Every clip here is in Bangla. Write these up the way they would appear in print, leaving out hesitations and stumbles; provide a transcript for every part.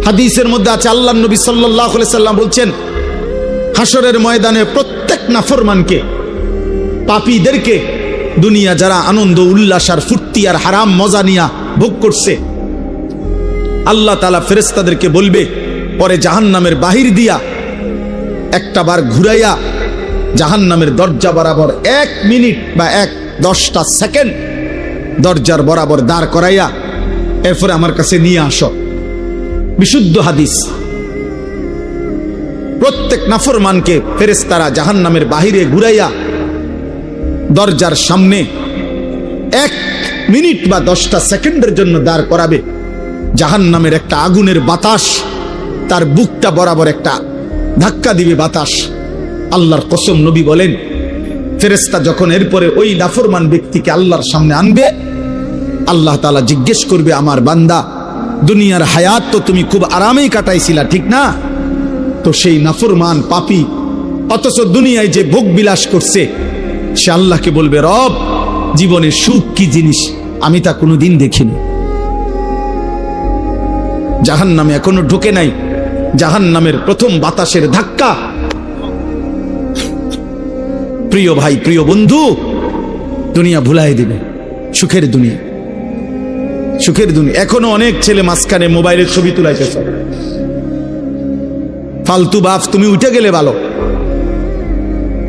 হাদিসের মধ্যে আছে, আল্লাহর নবী সাল্লাল্লাহু আলাইহি সাল্লাম বলছেন, হাসরের ময়দানে প্রত্যেক নাফরমানকে, পাপীদেরকে, দুনিয়া যারা আনন্দ উল্লাস আর ফুর্তি আর হারাম মজা নিয়া ভোগ করছে, আল্লাহ তাআলা ফেরেশতাদেরকে বলবে, পরে জাহান্নামের বাহির দিয়া একটা বার ঘুরাইয়া জাহান্নামের দরজা বরাবর 1 মিনিট বা 10টা সেকেন্ড দরজার বরাবর দাঁড় করাইয়া এরপরে আমার কাছে নিয়ে আসো। বিশুদ্ধ হাদিস। প্রত্যেক নাফরমানকে ফেরেশতারা জাহান্নামের বাহিরে ঘুরাইয়া দরজার সামনে 1 মিনিট বা 10টা সেকেন্ডের জন্য দাঁড় করাবে। জাহান্নামের একটা আগুনের বাতাস তার বুকটা বরাবর একটা ধাক্কা দিবে বাতাস। আল্লাহর কসম, নবী বলেন, ফেরেশতা যখন এরপরে ওই নাফরমান ব্যক্তিকে আল্লাহর সামনে আনবে, আল্লাহ তাআলা জিজ্ঞেস করবে, আমার বান্দা, দুনিয়ার হায়াত তো তুমি খুব আরামেই কাটাইছিলা, ঠিক না? তো সেই নাফরমান পাপী অথচ দুনিয়ায় যে ভোগ বিলাস করছে, সে আল্লাহকে বলবে, রব, জীবনের সুখ কি জিনিস আমি তা কোনোদিন দেখিনি। জাহান্নামে এখনো ঢুকে নাই, জাহান্নামের প্রথম বাতাসের ধাক্কা। প্রিয় ভাই, প্রিয় বন্ধু, দুনিয়া ভুলাই দিবে, সুখের দুনিয়া, সুখের দুনিয়া। এখনো অনেক ছেলে মাঝখানে মোবাইলের ছবি তুলাইতেছে। ফালতু বাপ, তুমি উঠে গেলে ভালো।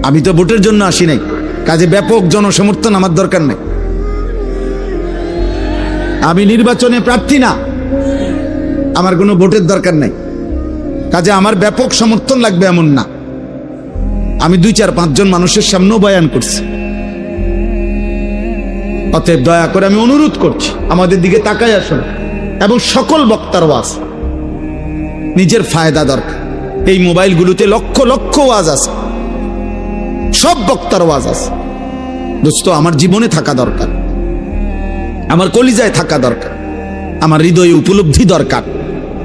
আমি তো ভোটের জন্য আসি নাই, কাজে ব্যাপক জনসমর্থন আমার দরকার নাই। আমি নির্বাচনে প্রার্থী না, আমার কোনো ভোটের দরকার নাই, কাজে আমার ব্যাপক সমর্থন লাগবে এমন না। আমি 2-4-5 জন মানুষের সামনেও বয়ান করছি। অতএব দয়া করে আমি অনুরোধ করছি, আমাদের দিকে তাকাই আসুন। এবং সকল বক্তার ওয়াজ, নিজের ফায়দা দরকার। এই মোবাইলগুলোতে লক্ষ লক্ষ ওয়াজ আছে, সব বক্তার ওয়াজ আছে। দোস্ত, আমার জীবনে থাকা দরকার, আমার কলিজায় থাকা দরকার, আমার হৃদয়ে উপলব্ধি দরকার,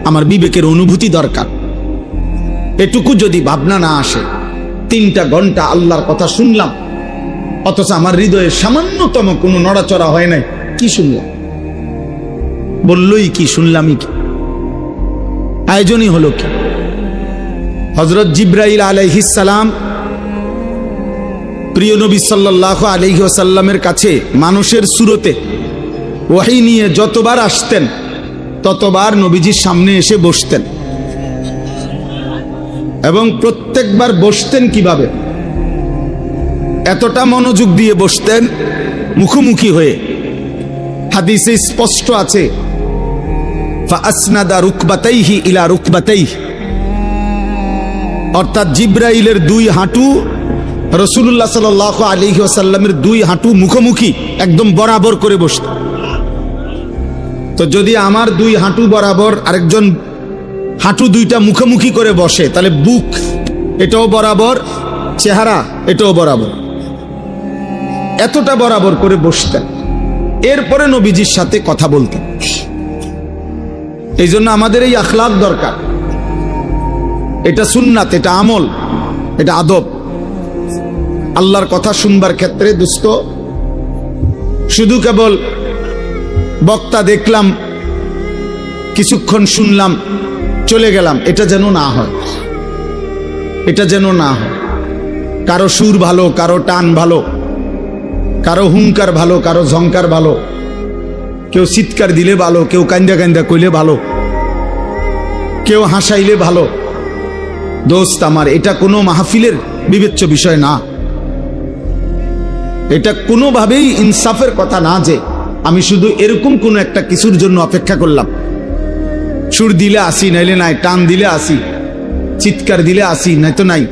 আমার বিবেকের অনুভূতি দরকার। এটুকু যদি ভাবনা না আসে, 3টা ঘন্টা আল্লাহর কথা শুনলাম, অথচ আমার হৃদয়ে সামান্যতম কোনো নড়াচড়া হয় নাই, কি শুনলাম? বললই কি, শুনলামই কি? আয়োজনই হলো কি? হযরত জিবরাইল আলাইহিস সালাম প্রিয় নবী সাল্লাল্লাহু আলাইহি ওয়াসাল্লামের কাছে মানুষের সুরতে ওহী নিয়ে যতবার আসতেন, ততবার নবীজির সামনে এসে বসতেন। এবং প্রত্যেকবার বসতেন কিভাবে? এতটা মনোযোগ দিয়ে বসতেন, মুখোমুখি হয়ে। হাদিসে স্পষ্ট আছে, ফাআসনাদা রুকবাতাইহি ইলা রুকবাতাইহি, অর্থাৎ জিবরাইলের 2 হাঁটু রাসূলুল্লাহ সাল্লাল্লাহু আলাইহি ওয়াসাল্লামের 2 হাঁটু মুখোমুখি একদম বরাবর করে বসতেন। তো যদি আমার 2 হাঁটু বরাবর আরেকজন হাঁটু 2টা মুখোমুখি করে বসে, তাহলে বুক এটাও বরাবর, চেহারা এটাও বরাবর, এতটা বরাবর করে বসতেন। এরপরে নবীজির সাথে কথা বলতেন। এই জন্য আমাদের এই আখলাক দরকার। এটা সুন্নাত, এটা আমল, এটা আদব। আল্লাহর কথা শুনবার ক্ষেত্রে দোস্ত, শুধু কেবল বক্তা দেখলাম, কিছুক্ষণ শুনলাম, চলে গেলাম, এটা যেন না হয়, এটা যেন না হয়। কারো সুর ভালো, কারো টান ভালো, কারো হুঙ্কার ভালো, কারো ঝংকার ভালো, কেউ চিৎকার দিলে ভালো, কেউ কান্দা কান্দা কইলে ভালো, কেউ হাসাইলে ভালো। দোস্ত আমার, এটা কোনো মাহফিলের বিবেচ্য বিষয় না। এটা কোনোভাবেই ইনসাফের কথা না যে আমি শুধু এরকম কোনো একটা কিছুর জন্য অপেক্ষা করলাম, সুর দিলে আসি, নাইলে নাই, টান দিলে আসি, চিৎকার দিলে আসি, নাই তো নাই।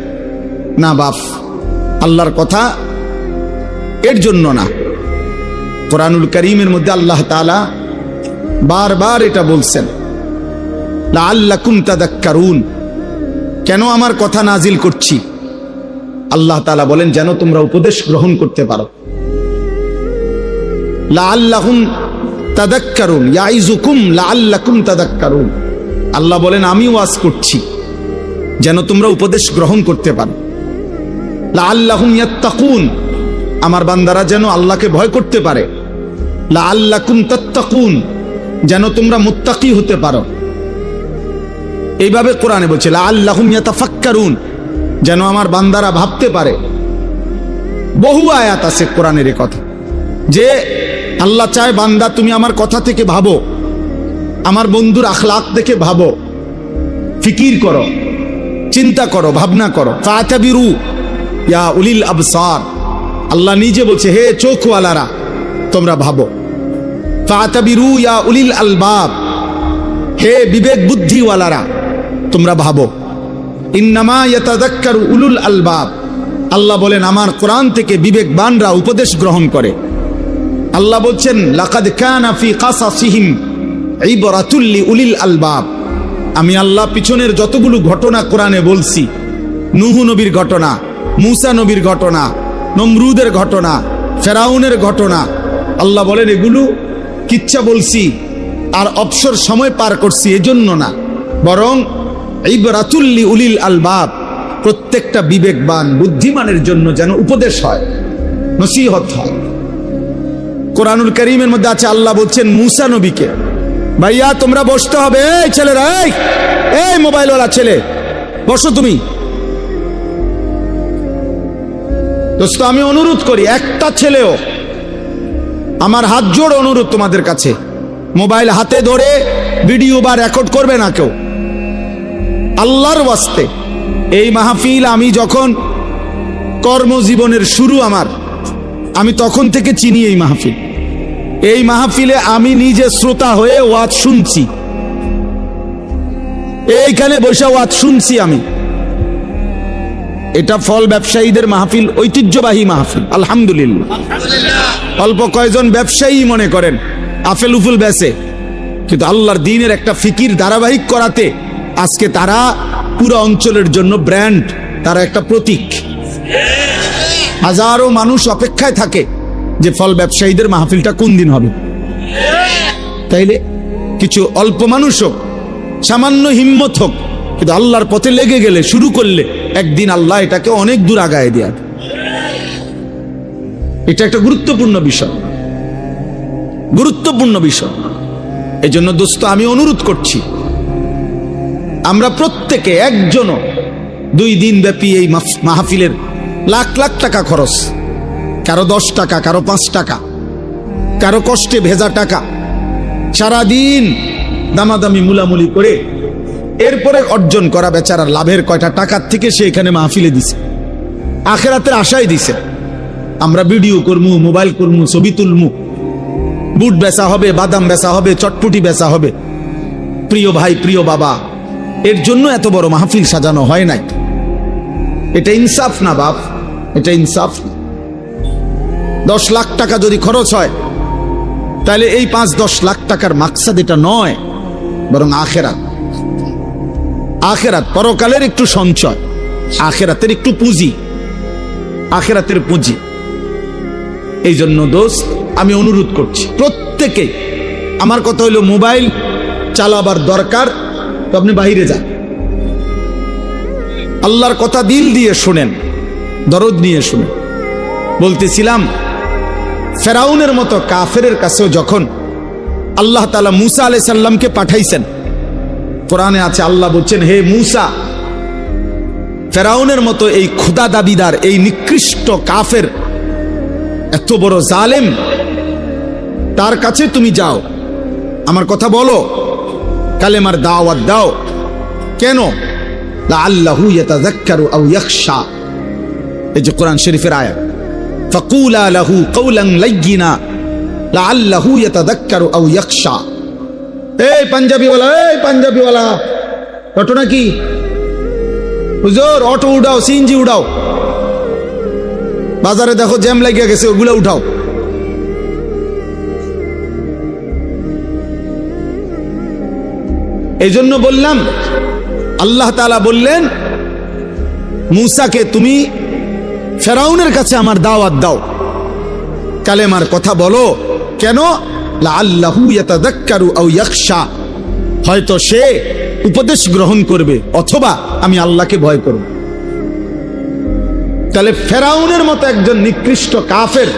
না বাপ, আল্লাহর কথা এর জন্য না। কোরআনুল কারীমের মধ্যে আল্লাহ তাআলা বারবার এটা বলছেন, লাআল্লাকুম তাযাক্কারুন। কেন আমার কথা নাজিল করছি? আল্লাহ তাআলা বলেন, যেন তোমরা উপদেশ গ্রহণ করতে পারো। লাআল্লাহুম তাযাক্কারুন, ইয়াইযুকুম লাআল্লাকুম তাযাক্কারুন। আল্লাহ বলেন, আমি ওয়াজ করছি যেন তোমরা উপদেশ গ্রহণ করতে পারো। লাআল্লাহুম ইয়াত্তাকুন, আমার বান্দারা যেন আল্লাহকে ভয় করতে পারে। লাআল্লাকুম তাত্তাকুন, যেন তোমরা মুত্তাকি হতে পারো। এইভাবে কোরআনে বলছে লাআল্লাহুম ইয়াতাফাক্কারুন, যেন আমার বান্দারা ভাবতে পারে। বহু আয়াত আছে কোরআনের এ কথা যে আল্লাহ চায় বান্দা তুমি আমার কথা থেকে ভাবো, আমার বন্ধুর আখলাক দেখে ভাবো, ফিকির করো, চিন্তা করো, ভাবনা করো। ফাতাবিরু ইয়া উলিল আবসার, আল্লাহ নিজে বলছে হে চোখওয়ালারা তোমরা ভাবো। ফাতাবিরু ইয়া উলিল আলবাব, হে বিবেক বুদ্ধিওয়ালারা তোমরা ভাবো। ইন্নামা ইয়াতাযাক্কারু উলুল আলবাব, আল্লাহ বলেন আমার কোরআন থেকে বিবেকবানরা উপদেশ গ্রহণ করে। আল্লাহ বলছেন লাকাদ কানা ফি কাসাসিহিম ইবরাতুল লিউলিল আলবাব, আমি আল্লাহ পিছনের যতগুলো ঘটনা কোরআনে বলছি, নূহ নবীর ঘটনা, মূসা নবীর ঘটনা, নমরুদের ঘটনা, ফেরাউনের ঘটনা, আল্লাহ বলেন এগুলো কিচ্ছা বলছি আর অবসর সময় পার করছি এজন্য না, বরং ইবরাতুল লিউলিল আলবাব, প্রত্যেকটা বিবেকবান বুদ্ধিমানের জন্য যেন উপদেশ হয়, নসিহত হয়। কোরআনুল কারীমের মধ্যে আছে আল্লাহ বলছেন মূসা নবীকে, ভাইয়া তোমরা বসতে হবে, এই ছেলেরা, এই মোবাইলওয়ালা ছেলে বসো তুমি। দোস্ত আমি অনুরোধ করি, একটা ছেলেও, আমার হাত জোড় অনুরোধ তোমাদের কাছে, মোবাইল হাতে ধরে ভিডিও বা রেকর্ড করবে না কেউ, আল্লাহর ওয়াস্তে। এই মাহফিল আমি যখন কর্মজীবনের শুরু আমার, আমি তখন থেকে চিনি এই মাহফিল। এই মাহফিলে আমি নিজে শ্রোতা হয়ে ওয়াজ শুনছি, এইখানে বসে ওয়াজ শুনছি আমি। এটা ফল ব্যবসায়ীদের মাহফিল, ঐতিহ্যবাহী মাহফিল, আলহামদুলিল্লাহ। অল্প কয়েকজন ব্যবসায়ী মনে করেন আফেল উফুল বেচে, কিন্তু আল্লাহর দ্বীনের একটা ফিকির ধারাবাহিক করাতে আজকে তারা পুরো অঞ্চলের জন্য ব্র্যান্ড, তারা একটা প্রতীক। হাজারো মানুষ অপেক্ষায় থাকে যে ফল ব্যবসায়ীদের মাহফিলটা কোন দিন হবে। তাইলে কিছু অল্প মানুষ হোক, সামান্য হিম্মত হোক, কিন্তু আল্লাহর পথে লেগে গেলে, শুরু করলে একদিন আল্লাহ এটাকে অনেক দূর আগায় দেয়। এটা একটা গুরুত্বপূর্ণ বিষয়, গুরুত্বপূর্ণ বিষয়। এই জন্য দোস্ত আমি অনুরোধ করছি, আমরা প্রত্যেকে একজনও 2 দিন ব্যাপী এই মাহফিলের লাখ লাখ টাকা খরচ, কারো 10 টাকা, কারো 5 টাকা, কারো কষ্টে ভেজা টাকা, সারাদিন দামাদামি মুলামুলি করে এরপরে অর্জন করা বেচারার লাভের কয়টা টাকার থেকে সে এখানে মাহফিলে দিছে, আখেরাতের আশায় দিছে। আমরা ভিডিও করমু, মোবাইল করমু, ছবি তুলমু, বুট বেচা হবে, বাদাম বেচা হবে, চটপটি বেচা হবে। প্রিয় ভাই, প্রিয় বাবা, এর জন্য এত বড় মাহফিল সাজানো হয় নাই। এটা ইনসাফ না বাপ, এটা ইনসাফ না। 10 লাখ টাকা যদি খরচ হয়, তাহলে এই 5-10 লাখ টাকার মাকসাদ এটা নয়, বরং আখেরাত। আখেরাত, পরকালের একটু সঞ্চয়, আখেরাতের একটু পুঁজি, আখেরাতের পুঁজি। এই জন্য দোস্ত আমি অনুরোধ করছি প্রত্যেকে, আমার কথা হইল মোবাইল চালাবার দরকার তো আপনি বাইরে যান, আল্লাহর কথা দিল দিয়ে শুনেন, দরদ নিয়ে শুনেন। বলতেছিলাম ফেরাউনের মতো কাফেরের কাছেও যখন আল্লাহ তাআলা মূসা আলাইহিস সালামকে পাঠাইছেন, কোরআনে আছে আল্লাহ বলছেন হে মূসা, ফেরাউনের মতো এই খোদা দাবিদার, এই নিকৃষ্ট কাফের, এত বড় জালেম, তার কাছে তুমি যাও, আমার কথা বলো, কালেমার দাওয়াত দাও। কেন? লাআল্লাহু ইয়াতাযাক্কারু আও ইয়াখশা, এই যে কোরআন শরীফের আয়াত, ফাকুলা লাহু কাওলান লায়্যিনা লাআল্লাহু ইয়াতাযাক্কারু আও ইয়াখশা। এই পাঞ্জাবিওয়ালা, এই পাঞ্জাবিওয়ালা, অটো নাকি? হুজুর অটো উঠাও, সিএনজি উঠাও, বাজারে দেখো জ্যাম লাগিয়ে গেছে, ওগুলো উঠাও। এই জন্য বললাম, আল্লাহ তাআলা বললেন মূসাকে তুমি ফেরাউনের কাছে আমার দাওয়াত দাও, কালেমার কথা বলো। কেন? লাআল্লাহু ইয়াতাযাক্কারু আও ইয়াখশা, হয়তো সে উপদেশ গ্রহণ করবে অথবা আমি আল্লাহকে ভয় করব। তাহলে ফেরাউনের মতো একজন নিকৃষ্ট কাফের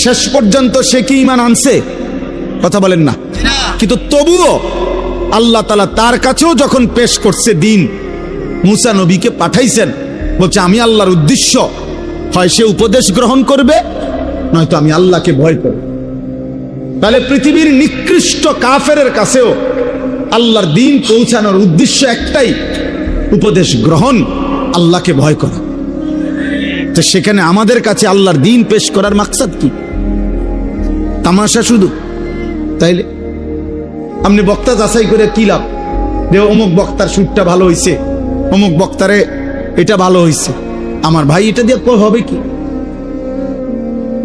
শেষ পর্যন্ত সে কি ঈমান আনছে? কথা বলেন না। কিন্তু তবুও আল্লাহ তাআলা তার কাছেও যখন পেশ করছে দিন, মুসা নবীকে পাঠাইছেন, বলছে আমি আল্লাহর উদ্দেশ্য, হয় সে উপদেশ গ্রহণ করবে, নয়তো আমি আল্লাহকে ভয় করব। তাহলে পৃথিবীর নিকৃষ্ট কাফেরের কাছেও আল্লাহর দিন পৌঁছানোর উদ্দেশ্য একটাই, উপদেশ গ্রহণ, আল্লাহকে ভয় করা। তো সেখানে আমাদের কাছে আল্লাহর দিন পেশ করার মাকসাদ কি? তামাশা শুধু? তাইলে আপনি বক্তা যাচাই করে কি লাভ? যে অমুক বক্তার সুরটা ভালো হইছে, অমুক বক্তারে এটা ভালো হইছে। আমার ভাই, এটা দিয়ে হবে কি?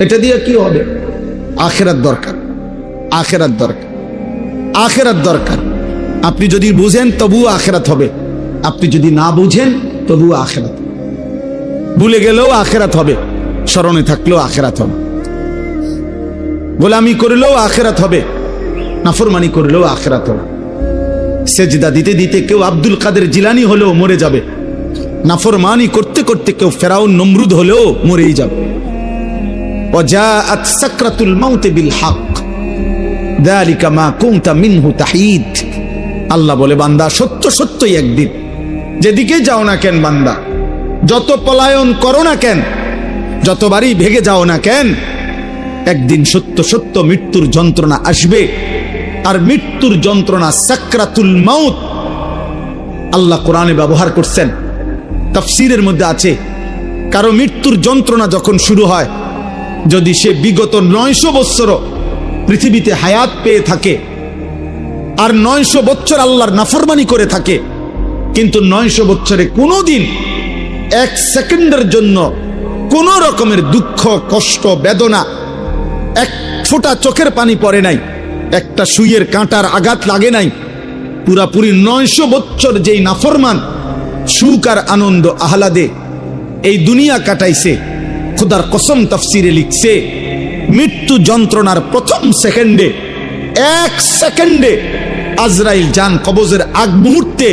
এটা দিয়ে কি হবে? আখিরাত দরকার, আখিরাত দরকার, আখিরাত দরকার। আপনি যদি বুঝেন তবুও আখিরাত হবে, আপনি যদি না বুঝেন তবুও আখিরাত। ভুলে গেলেও আখিরাত হবে, স্মরণে থাকলেও আখিরাত হবে। গোলামি করলেও আখিরাত হবে, নাফরমানি করলেও আখিরাত হবে। সেজদা দিতে দিতে কেউ আব্দুল কাদের জিলানী হলেও মরে যাবে, নাফরমানি করতে করতে কেউ ফেরাউন নমরুদ হলেও মরেই যাবে। ওয়াজাআত সাকরাতুল মাউত বিল হক যালিকা মা কুনতা মিনহু তাহিদ। আল্লাহ বলে, বান্দা সত্য সত্যই একদিন, যেদিকে যাও না কেন বান্দা, যত পলায়ন করো না কেন, যতবারই ভেগে যাও না কেন, একদিন সত্য সত্য মৃত্যুর যন্ত্রণা আসবে। আর মৃত্যুর যন্ত্রণা সাকরাতুল মাউত আল্লাহ কোরআনে ব্যবহার করছেন, তাফসীরের মধ্যে আছে, কারো মৃত্যুর যন্ত্রণা যখন শুরু হয়, যদি সে বিগত 900 বছর পৃথিবীতে হায়াত পেয়ে থাকে আর 900 বছর আল্লাহর নাফরমানি করে থাকে, কিন্তু 900 বছরে কোনোদিন 1 সেকেন্ডের জন্য কোন রকমের দুঃখ, কষ্ট, বেদনা, এক ফোঁটা চোখের পানি পড়ে নাই, একটা সুইয়ের কাঁটার আঘাত লাগে নাই, পুরাপুরি 900 বছর যেই নাফরমান সুখ আর আনন্দ আহ্লাদে এই দুনিয়া কাটাইছে, খোদার কসম তাফসিরে লিখছে, মৃত্যু যন্ত্রণার প্রথম সেকেন্ডে, 1 সেকেন্ডে আজরাইল জান কবজের আগ মুহূর্তে,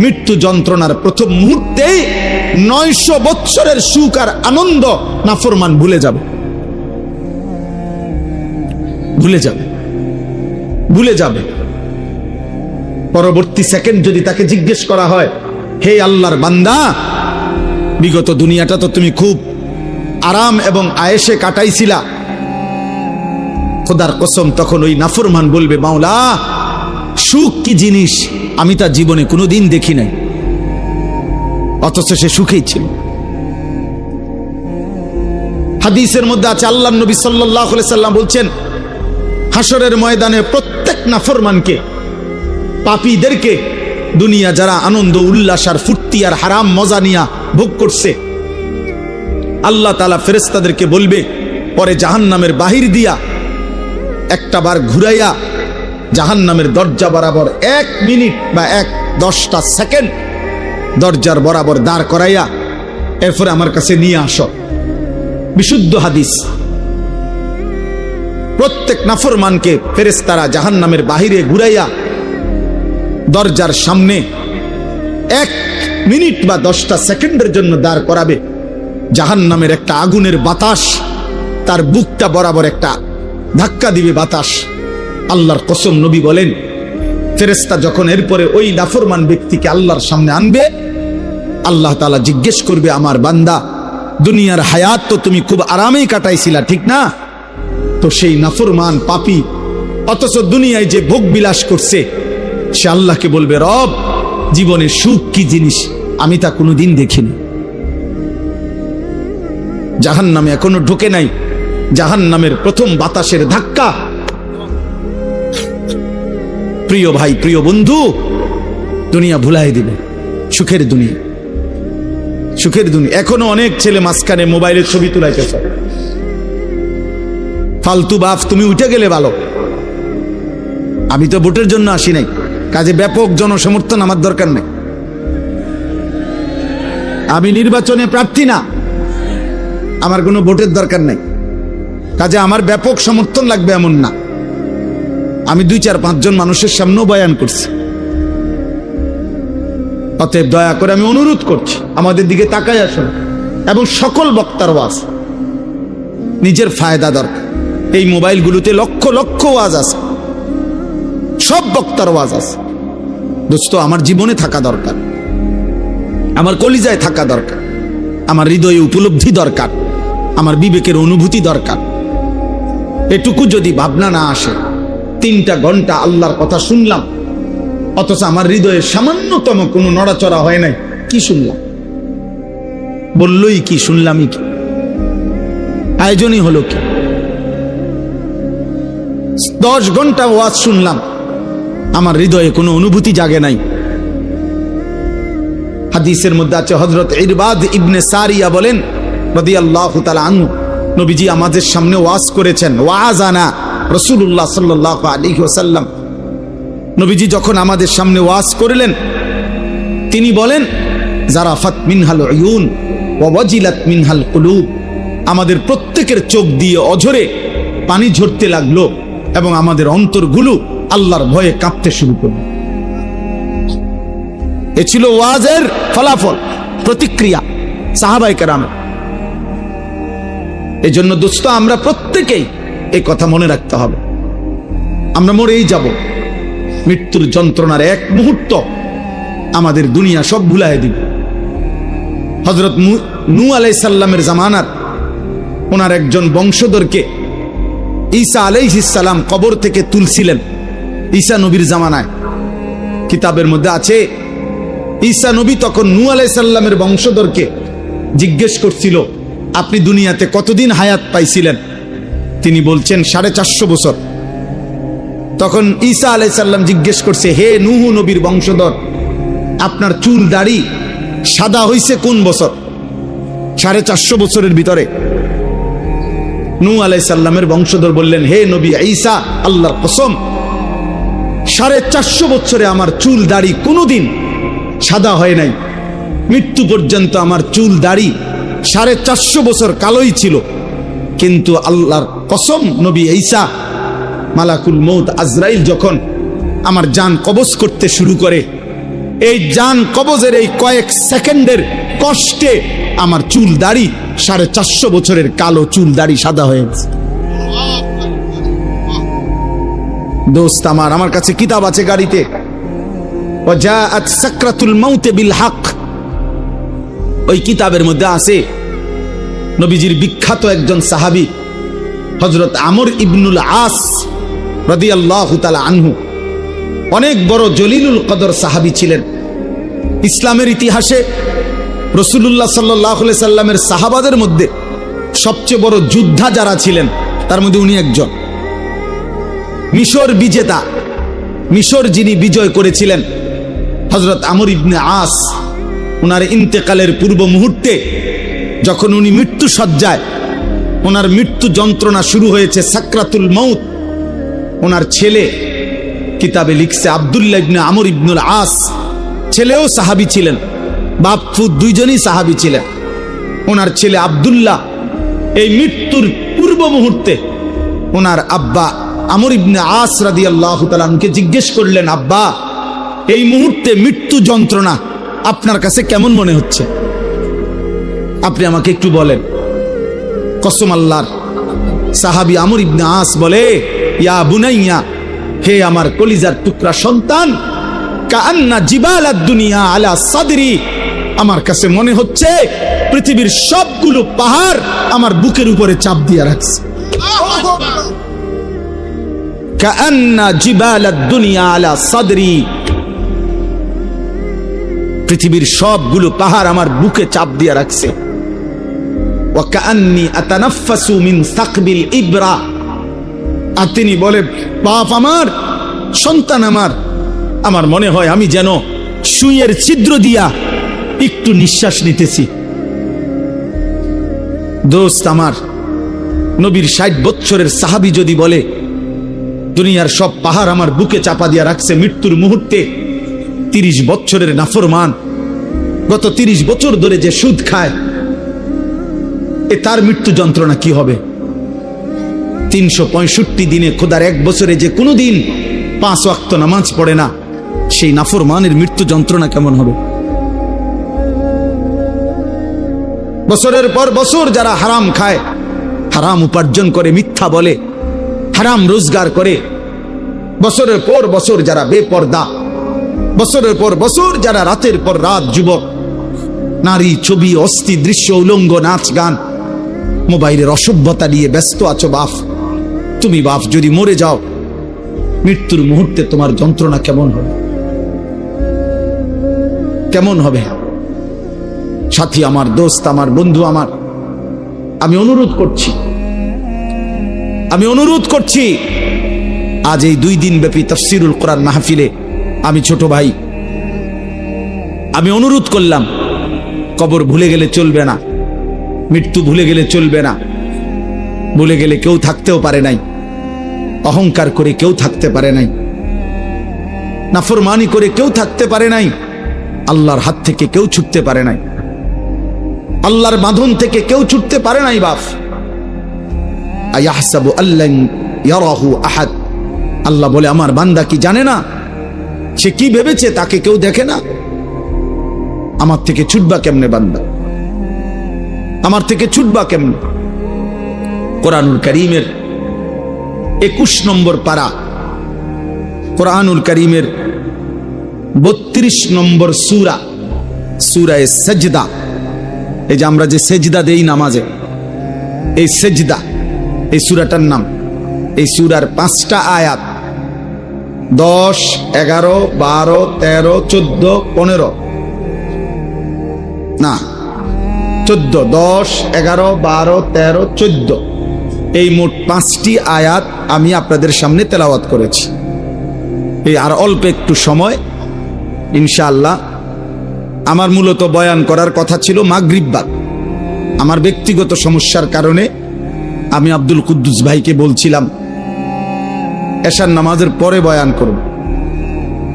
মৃত্যু যন্ত্রণার প্রথম মুহূর্তেই 900 বছরের সুখ আর আনন্দ নাফরমান ভুলে যাবে, ভুলে যাবে, ভুলে যাবে। পরবর্তী সেকেন্ড যদি তাকে জিজ্ঞেস করা হয়, হে আল্লাহর বান্দা, বিগত দুনিয়াটা তো তুমি খুব আরাম এবং আয়েশে কাটাইছিলা, খোদার কসম তখন ওই নাফরমান বলবে, মাওলা সুখ কি জিনিস আমি তা জীবনে কোনোদিন দেখি নাই, অথচ সে সুখেই ছিল। হাদিসের মধ্যে আছে, আল্লাহর নবী সাল্লাল্লাহু আলাইহি সাল্লাম বলছেন, হাসরের ময়দানে প্রত্যেক নাফরমানকে, পাপীদেরকে, দুনিয়া যারা আনন্দ উল্লাস আর ফুর্তি আর হারাম মজা নিয়া ভোগ করছে, আল্লাহ তাআলা ফেরেশতাদেরকে বলবে, পরে জাহান্নামের বাহির দিয়া একটা বার ঘুরাইয়া জাহান্নামের দরজা বরাবর 1 মিনিট বা 10টা সেকেন্ড দরজার বরাবর দাঁড় করাইয়া এরপরে আমার কাছে নিয়ে আসো। বিশুদ্ধ হাদিস। প্রত্যেক নাফরমানকে ফেরেশতারা জাহান্নামের বাহিরে ঘুরাইয়া দরজার সামনে 1 মিনিট বা 10টা সেকেন্ডের জন্য দাঁড় করাবে। জাহান্নামের একটা আগুনের বাতাস তার বুকটা বরাবর একটা ধাক্কা দিবে বাতাস। আল্লাহর কসম নবী বলেন, ফেরেশতা যখন এরপরে ওই নাফরমান ব্যক্তিকে আল্লাহর সামনে আনবে, আল্লাহ তাআলা জিজ্ঞেস করবে, আমার বান্দা, দুনিয়ার হায়াত তো তুমি খুব আরামেই কাটাইছিলা, ঠিক না? তো সেই নাফরমান পাপী অথচ দুনিয়ায় যে ভোগ বিলাস করছে, সে আল্লাহকে বলবে, রব, জীবনে সুখ কি জিনিস আমি তা কোনোদিন দেখিনি। জাহান্নামে এখনো ঢোকে নাই, জাহান্নামের প্রথম বাতাসের ধাক্কা। প্রিয় ভাই, প্রিয় বন্ধু, দুনিয়া ভুলাই দিবে, সুখের দুনিয়া, সুখের দুনিয়া। এখনো অনেক ছেলে মাঝখানে মোবাইলের ছবি তুলাইতেছে, ফালতু বাপ, তুমি উঠে গেলে ভালো। আমি তো ভোটের জন্য আসি নাই, কাজে ব্যাপক জনসমর্থন আমার দরকার নেই। আমি নির্বাচনে প্রার্থী না, আমার কোনো ভোটের দরকার নেই, কাজে আমার ব্যাপক সমর্থন লাগবে এমন না। আমি 2-4-5 জন মানুষের সামনেও বয়ান করছি। অতএব দয়া করে আমি অনুরোধ করছি, আমাদের দিকে তাকাই আসুন। এবং সকল বক্তার ওয়াজ, নিজের ফায়দা দরকার। এই মোবাইলগুলোতে লক্ষ লক্ষ ওয়াজ আছে, সব বক্তার ওয়াজ আছে। দোস্ত, আমার জীবনে থাকা দরকার, আমার কলিজায় থাকা দরকার, আমার হৃদয়ে উপলব্ধি দরকার, আমার বিবেকের অনুভূতি দরকার। এটুকু যদি ভাবনা না আসে, 3টা ঘন্টা আল্লাহর কথা শুনলাম, অথচ আমার হৃদয়ে সামান্যতম কোনো নড়াচড়া হয় নাই, কি শুনলাম? বললই কি, শুনলামই কি, আয়োজনই হলো কি? 10 ঘন্টা ওয়াজ শুনলাম, আমার হৃদয়ে কোনো অনুভূতি জাগে নাই। হাদিসের মধ্যে আছে, হযরত ইরবাদ ইবনে সারিয়া বলেন রাদিয়াল্লাহু তাআলা আনহু, নবীজি আমাদের সামনে ওয়াজ করেছেন। ওয়াজানা রাসূলুল্লাহ সাল্লাল্লাহু আলাইহি ওয়াসাল্লাম, নবীজি যখন আমাদের সামনে ওয়াজ করলেন, তিনি বলেন, জারাফাত মিনহাল উয়ুন ওয়া ওয়াজিলাত মিনহাল কুলুব, আমাদের প্রত্যেকের চোখ দিয়ে অঝরে পানি ঝরতে লাগলো এবং আমাদের অন্তরগুলো আল্লাহর ভয়ে কাঁপতে শুরু করল। এ ছিল ওয়াজের ফলাফল, প্রতিক্রিয়া সাহাবায়ে কেরামের। এই জন্য দোস্ত, আমরা প্রত্যেকেই এই কথা মনে রাখতে হবে, আমরা মরেই যাব। মৃত্যুর যন্ত্রণার এক মুহূর্ত আমাদের দুনিয়া সব ভুলায় দিবে। হযরত নূহ আলাইহিস সালামের জামানার ওনার একজন বংশধরকে ঈসা আলাইহিস সালাম কবর থেকে তুলছিলেন। ঈসা নবীর জামানায় কিতাবের মধ্যে আছে, ঈসা নবী তখন নূহ আলাইহিস সালামের বংশধরকে জিজ্ঞেস করছিল, আপনি দুনিয়াতে কতদিন হায়াত পাইছিলেন? তিনি বলছেন 450 বছর। তখন ঈসা আলাইহিস সালাম জিজ্ঞেস করছে, হে নূহ নবীর বংশধর, আপনার চুল দাড়ি সাদা হইছে কোন বছর? 450 বছরের ভিতরে। নূহ আলাইহিস সালামের বংশধর বললেন, হে নবী ঈসা, আল্লাহর কসম, 450 বছরে আমার চুল দাড়ি কোনোদিন সাদা হয় নাই। মৃত্যু পর্যন্ত আমার চুল দাড়ি 450 বছর কালোই ছিল। কিন্তু আল্লাহর কসম নবী ঈসা, মালাকুল মউত আজরাইল যখন আমার জান কবজ করতে শুরু করে, এই জান কবজের এই কয়েক সেকেন্ডের কষ্টে আমার চুল দাড়ি 450 বছরের কালো চুল দাড়ি সাদা হয়ে গেছে। দোস্ত আমার কাছে কিতাব আছে গাড়িতে, ওয়াজাআত সাকরাতুল মাউত বিল হক। ওই কিতাবের মধ্যে আছে নবীজির বিখ্যাত একজন সাহাবী হযরত আমর ইবনুল আস রাদিয়াল্লাহু তাআলা আনহু, অনেক বড় জলিলুল কদর সাহাবী ছিলেন। ইসলামের ইতিহাসে রাসূলুল্লাহ সাল্লাল্লাহু আলাইহি সাল্লামের সাহাবাদের মধ্যে সবচেয়ে বড় যোদ্ধা যারা ছিলেন, তার মধ্যে উনি একজন। মিশর বিজেতা, মিশর যিনি বিজয় করেছিলেন, হযরত আমর ইবনে আস, ওনার ইন্তেকালের পূর্ব মুহূর্তে যখন উনি মৃত্যু সজ্জায়, ওনার মৃত্যু যন্ত্রণা শুরু হয়েছে, সাকরাতুল মাউত, ওনার ছেলে কিতাবে লিখছে, আব্দুল্লাহ ইবনে আমর ইবনুল আস, ছেলেও সাহাবী ছিলেন, বাপ ফুত দুইজনই সাহাবী ছিলেন। ওনার ছেলে আব্দুল্লাহ এই মৃত্যুর পূর্ব মুহূর্তে ওনার আব্বা আমর ইবনে আস রাদিয়াল্লাহু তাআলা আনহুকে জিজ্ঞেস করলেন, আব্বা, এই মুহূর্তে মৃত্যু যন্ত্রণা আপনার কাছে কেমন মনে হচ্ছে? আপনি আমাকে একটু বলেন। কসম আল্লাহর, সাহাবী আমর ইবনে আস বলে, ইয়া বুনাইয়া, হে আমার কলিজার টুকরা সন্তান, কাআন্না জিবালাদ দুনিয়া আলা সাদরি, আমার কাছে মনে হচ্ছে পৃথিবীর সবগুলো পাহাড় আমার বুকের উপরে চাপ দিয়ে রাখছে। কাআন্না জিবালাদ দুনিয়া আলা সাদরি, পৃথিবীর সবগুলো পাহাড় আমার বুকে চাপ দিয়ে রাখছে। ওয়া কাআন্নী আতানাফাসু মিন সাকবিল ইবরা, আর তিনি বলে, বাপ আমার, সন্তান আমার মনে হয় আমি যেন সুইয়ের ছিদ্র দিয়া একটু নিঃশ্বাস নিতেছি। দোস্ত আমার, নবীর 60 বছরের সাহাবী যদি বলে দুনিয়ার সব পাহাড় আমার বুকে চাপা দিয়া রাখছে মৃত্যুর মুহূর্তে, 30 বছরের নাফরমান, গত 30 বছর ধরে যে সুদ খায়, তার মৃত্যু যন্ত্রণা কি হবে? 365 দিনে, খোদার এক বছরে যে কোনো দিন 5 ওয়াক্ত নামাজ পড়ে না, সেই নাফরমানের মৃত্যু যন্ত্রণা কেমন হবে? বছরের পর বছর যারা হারাম খায়, হারাম উপার্জন করে, মিথ্যা বলে, হারাম রোজগার করে, বছরের পর বছর যারা বেপর্দা, বছরের পর বছর যারা রাতের পর রাত যুবক, নারী, ছবি, অস্থি দৃশ্য, উলঙ্গ নাচ গান, মোবাইলের অসভ্যতা নিয়ে ব্যস্ত আছো বাপ। তুমি বাপ যদি মরে যাও, মৃত্যুর মুহূর্তে তোমার যন্ত্রণা কেমন হবে? কেমন হবে? সাথী আমার, দোস্ত আমার, বন্ধু আমার, আমি অনুরোধ করছি আজ এই 2 দিন ব্যাপী তাফসীরুল কোরআন মাহফিলে আমি ছোট ভাই, আমি অনুরোধ করলাম, কবর ভুলে গেলে চলবে না, মৃত্যু ভুলে গেলে চলবে না। ভুলে গেলে কেউ থাকতেও পারে নাই, অহংকার করে কেউ থাকতে পারে নাই, নাফরমানি করে কেউ থাকতে পারে নাই, আল্লাহর হাত থেকে কেউ ছুটতে পারে নাই, আল্লাহর বাঁধন থেকে কেউ ছুটতে পারে নাই বাপ। আয়াহসাবু আল্লান ইয়ারাহু আহাদ, আল্লাহ বলে আমার বান্দা কি জানে না? সে কি ভেবেছে তাকে কেউ দেখে না? আমার থেকে ছুটবা কেমনে বান্দা? আমার থেকে ছুটবা কেমনে? কোরআনুল কারীমের 21 নম্বর পারা, কোরআনুল কারীমের 32 নম্বর সূরা, সূরায়ে সাজদা। এই যে আমরা যে সেজদা দেই নামাজে, এই সেজদা, এই সূরাটার নাম। এই সূরার 5টা আয়াত, 10, 11, 12, 13, 14, 15, না 14, 10, 11, 12, 13, 14, এই মোট 5টি আয়াত আমি আপনাদের সামনে তেলাওয়াত করেছি। এই আর অল্প একটু সময় ইনশাআল্লাহ। আমার মূলত বয়ান করার কথা ছিল মাগরিব বাদ। আমার ব্যক্তিগত সমস্যার কারণে আমি আব্দুল কুদ্দুস ভাইকে বলছিলাম এশার নামাজের পরে বয়ান করব।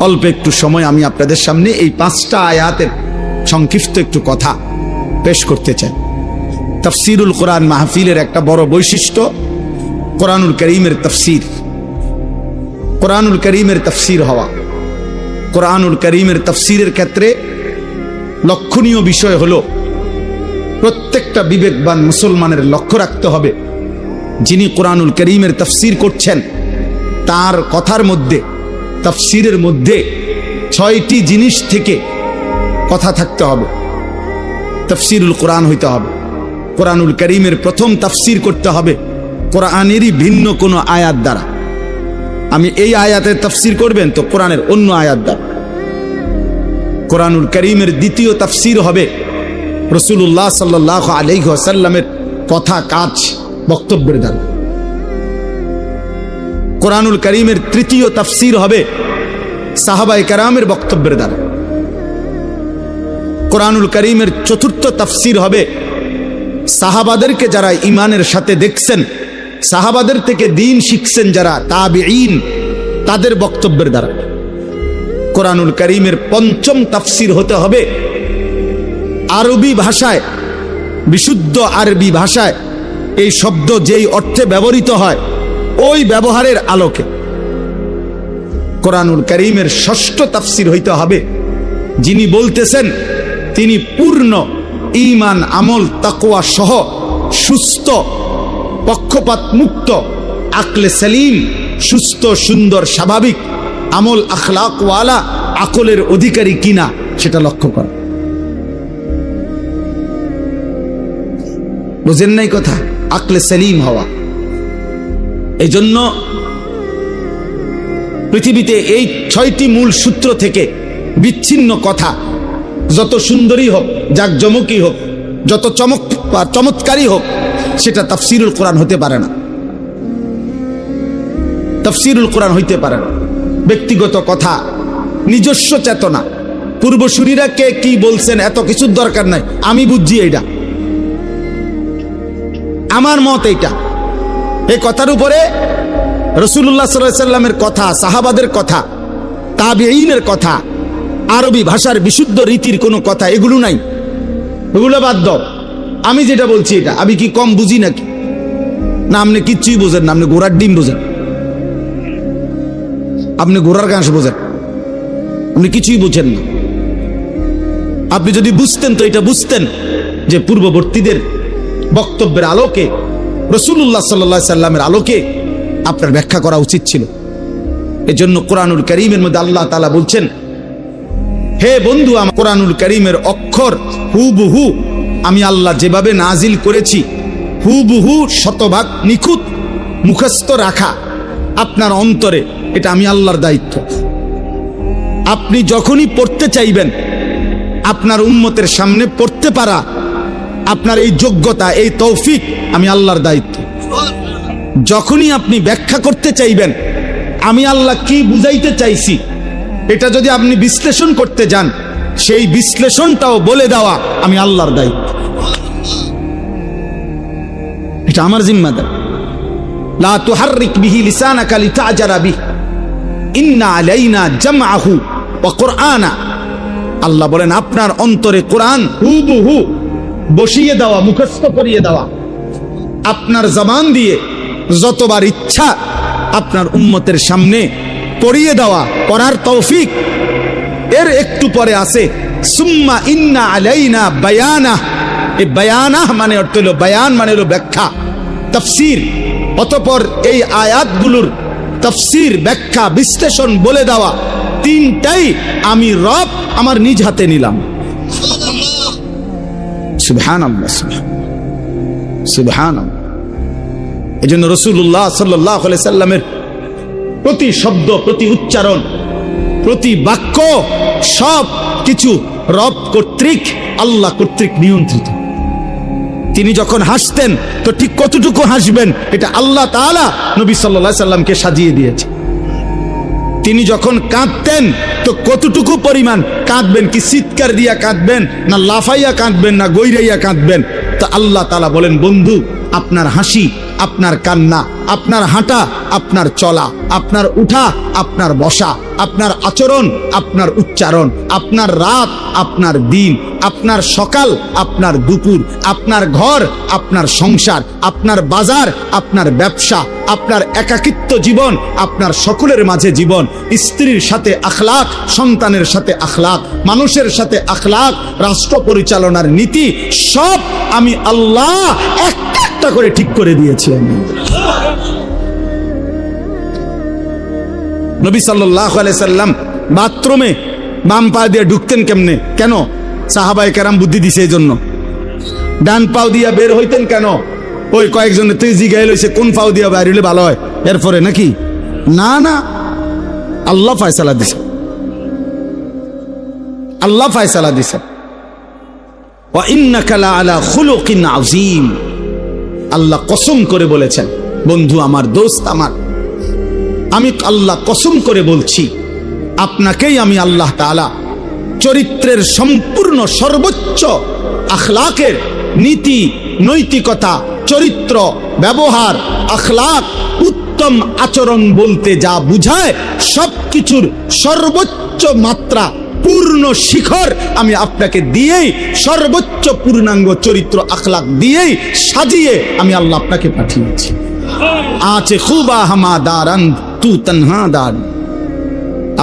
অল্প একটু সময় আমি আপনাদের সামনে এই 5টা আয়াতের সংক্ষিপ্ত একটু কথা পেশ করতে চাই। তাফসীরুল কোরআন মাহফিলের একটা বড় বৈশিষ্ট্য কোরআনুল কারীমের তাফসীর, কোরআনুল কারীমের তাফসীর হওয়া। কোরআনুল কারীমের তাফসীরের ক্ষেত্রে লক্ষণীয় বিষয় হলো, প্রত্যেকটা বিবেকবান মুসলমানের লক্ষ্য রাখতে হবে, যিনি কোরআনুল কারীমের তাফসীর করছেন তার কথার মধ্যে, তাফসীরের মধ্যে 6টি জিনিস থেকে কথা থাকতে হবে। তাফসীরুল কোরআন হইতে হবে, কোরআনুল কারীমের প্রথম তাফসীর করতে হবে কোরআনেরই ভিন্ন কোনো আয়াত দ্বারা। আমি এই আয়াতের তাফসীর করবেন তো কোরআনের অন্য আয়াত দ্বারা। কোরআনুল কারীমের দ্বিতীয় তাফসীর হবে রাসূলুল্লাহ সাল্লাল্লাহু আলাইহি ওয়াসাল্লামের কথা, কাজ, বক্তব্যের দ্বারা। কোরআনুল কারীমের তৃতীয় তাফসীর হবে সাহাবায়ে কেরামের বক্তব্যের দ্বারা। কোরআনুল কারীমের চতুর্থ তাফসীর হবে সাহাবাদেরকে যারা ঈমানের সাথে দেখছেন, সাহাবাদের থেকে দ্বীন শিখছেন যারা তাবিঈন, তাদের বক্তব্যের দ্বারা। কোরআনুল কারীমের পঞ্চম তাফসীর হতে হবে আরবি ভাষায়, বিশুদ্ধ আরবি ভাষায় এই শব্দ যেই অর্থে ব্যবহৃত হয় ওই ব্যবহারের আলোকে। কোরআনুল কারীমের ষষ্ঠ তাফসীর হইতে হবে যিনি বলতেছেন তিনি পূর্ণ ঈমান, আমল, তাকওয়া সহ সুস্থ, পক্ষপাত মুক্ত, আকলে সালিম, সুস্থ, সুন্দর, স্বাভাবিক, আমল আখলাক ওয়ালা আকলের অধিকারী কিনা সেটা লক্ষ্য করা। বুঝেন নাই কথা? আকলে সালিম হওয়া। এই জন্য পৃথিবীতে এই 6টি মূল সূত্র থেকে বিচ্ছিন্ন কথা, যত সুন্দরী হোক, জাকজমকই হোক, যত চমৎকারী হোক, সেটা তাফসীরুল কোরআন হতে পারে না। তাফসীরুল কোরআন হইতে পারে না। ব্যক্তিগত কথা, নিজস্ব চেতনা, পূর্বসূরীরা কে কি বলছেন এত কিছুর দরকার নাই, আমি বুঝছি এইটা, আমার মত এইটা। এই কথার উপরে রাসূলুল্লাহ সাল্লাল্লাহু আলাইহি ওয়াসাল্লামের কথা, সাহাবাদের কথা, তাবিঈনের কথা, আরবি ভাষার বিশুদ্ধ রীতির কোনো কথা এগুলো নাই, এগুলো বাদ দাও। আমি যেটা বলছি এটা, আমি কি কম বুঝি নাকি? না, আপনি কিচ্ছুই বোঝেন না, আপনি ঘোড়ার ডিম বোঝেন, আপনি ঘোড়ার ঘাস বোঝেন, আপনি কিছুই বুঝেন না। আপনি যদি বুঝতেন তো এটা বুঝতেন যে পূর্ববর্তীদের বক্তব্যের আলোকে, রাসূলুল্লাহ সাল্লাল্লাহু আলাইহি সাল্লামের আলোকে আপনার ব্যাখ্যা করা উচিত ছিল। এজন্য কোরআনুল কারীমের মধ্যে আল্লাহ তাআলা বলছেন, হে বন্ধু, আমার কোরআনুল কারীমের অক্ষর হুবহু আমি আল্লাহ যেভাবে নাজিল করেছি হুবহু শতভাগ নিখুঁত মুখস্থ রাখা আপনার অন্তরে, এটা আমি আল্লাহর দায়িত্ব। আপনি যখনই পড়তে চাইবেন, আপনার উম্মতের সামনে পড়তে পারা, আপনার এই যোগ্যতা, এই তৌফিক আমি আল্লাহর দায়িত্ব। যখনই আপনি ব্যাখ্যা করতে চাইবেন, আমি আল্লাহ কি বুঝাইতে চাইছি, এটা যদি আপনি বিশ্লেষণ করতে যান, সেই বিশ্লেষণটাও বলে দেওয়া আমি আল্লাহর দায়িত্ব। এটা আমার জিম্মাদার। লা তুহাররিক বিহি লিসানাকা লিতাজারা বিহি ইন্না আলাইনা জামআহু ওয়া কুরআনা। আল্লাহ বলেন, আপনার অন্তরে কোরআন হুবহু বসিয়ে দেওয়া, মুখস্থ করিয়ে দেওয়া, আপনার জবান দিয়ে যতবার ইচ্ছা আপনার উম্মতের সামনে পড়িয়ে দেওয়া, পড়ার তৌফিক। এর একটু পরে আছে সুম্মা ইন্না আলাইনা বায়ানা। এই বায়ানা মানে অর্থ হলো, বায়ান মানে হলো ব্যাখ্যা, তাফসীর। অতঃপর এই আয়াতগুলোর তাফসীর, ব্যাখ্যা, বিশ্লেষণ বলে দেওয়া, তিনটাই আমি রব আমার নিজ হাতে নিলাম। সুবহানাল্লাহ, সুবহানাল্লাহ। এজন্য রাসূলুল্লাহ সাল্লাল্লাহু আলাইহি সাল্লামের প্রতি শব্দ, প্রতি উচ্চারণ, প্রতি বাক্য সব কিছু রব কর্তৃক, আল্লাহ কর্তৃক নিয়ন্ত্রিত। তিনি যখন হাসতেন তো ঠিক কতটুকু হাসবেন এটা আল্লাহ তাআলা নবী সাল্লাল্লাহু আলাইহি সাল্লামকে সাজিয়ে দিয়েছে। তিনি যখন কাঁদতেন তো কতটুকু পরিমাণ কাঁদবেন, কি চিৎকার দিয়া কাঁদবেন, না লাফাইয়া কাঁদবেন, না গৈরাইয়া কাঁদবেন, তো আল্লাহ তাআলা বলেন, বন্ধু, আপনার হাসি, আপনার কান্না, আপনার হাঁটা, আপনার চলা, আপনার উঠা, আপনার বসা, আপনার আচরণ, আপনার উচ্চারণ, আপনার রাত, আপনার দিন, আপনার সকাল, আপনার দুপুর, আপনার ঘর, আপনার সংসার, আপনার বাজার, আপনার ব্যবসা, আপনার একাকিত্ব জীবন, আপনার সকলের মাঝে জীবন, স্ত্রীর সাথে আখলাক, সন্তানের সাথে আখলাক, মানুষের সাথে আখলাক, রাষ্ট্র পরিচালনার নীতি, সব আমি আল্লাহ একটা একটা করে ঠিক করে দিয়েছি। নবী সাল্লাল্লাহু আলাইহি সাল্লাম বাথরুমে বাম পা দিয়ে ঢুকতেন কেমনে? কেন? সাহাবায়ে কেরাম বুদ্ধি দিছে এই জন্য। ডান পাও দিয়া বের হইতেন কেন? ওই কয়েকজনের তুই জিগাইল হইছে কোন পাও দিয়া বাইর হইলে ভালো হয় এরপরে নাকি? না না, আল্লাহ ফয়সালা দিছে, আল্লাহ ফয়সালা দিছে। ওয়া ইন্নাকা লা আলা খুলুকিন আযীম। আল্লাহ কসম করে বলেছেন, বন্ধু আমার, দোস্ত আমার, আমি আল্লাহ কসম করে বলছি, আপনাকেই আমি আল্লাহ তাআলা চরিত্রের সম্পূর্ণ সর্বোচ্চ আখলাকের নীতি, নৈতিকতা, চরিত্র, ব্যবহার, আখলাক, উত্তম আচরণ বলতে যা বুঝায় সবকিছুর সর্বোচ্চ মাত্রা, পূর্ণ শিখর আমি আপনাকে দিয়েই, সর্বোচ্চ পূর্ণাঙ্গ চরিত্র আখলাক দিয়েই সাজিয়ে আমি আল্লাহ আপনাকে পাঠিয়েছি। আছে খুবা হামা দারান তু তনহা দার।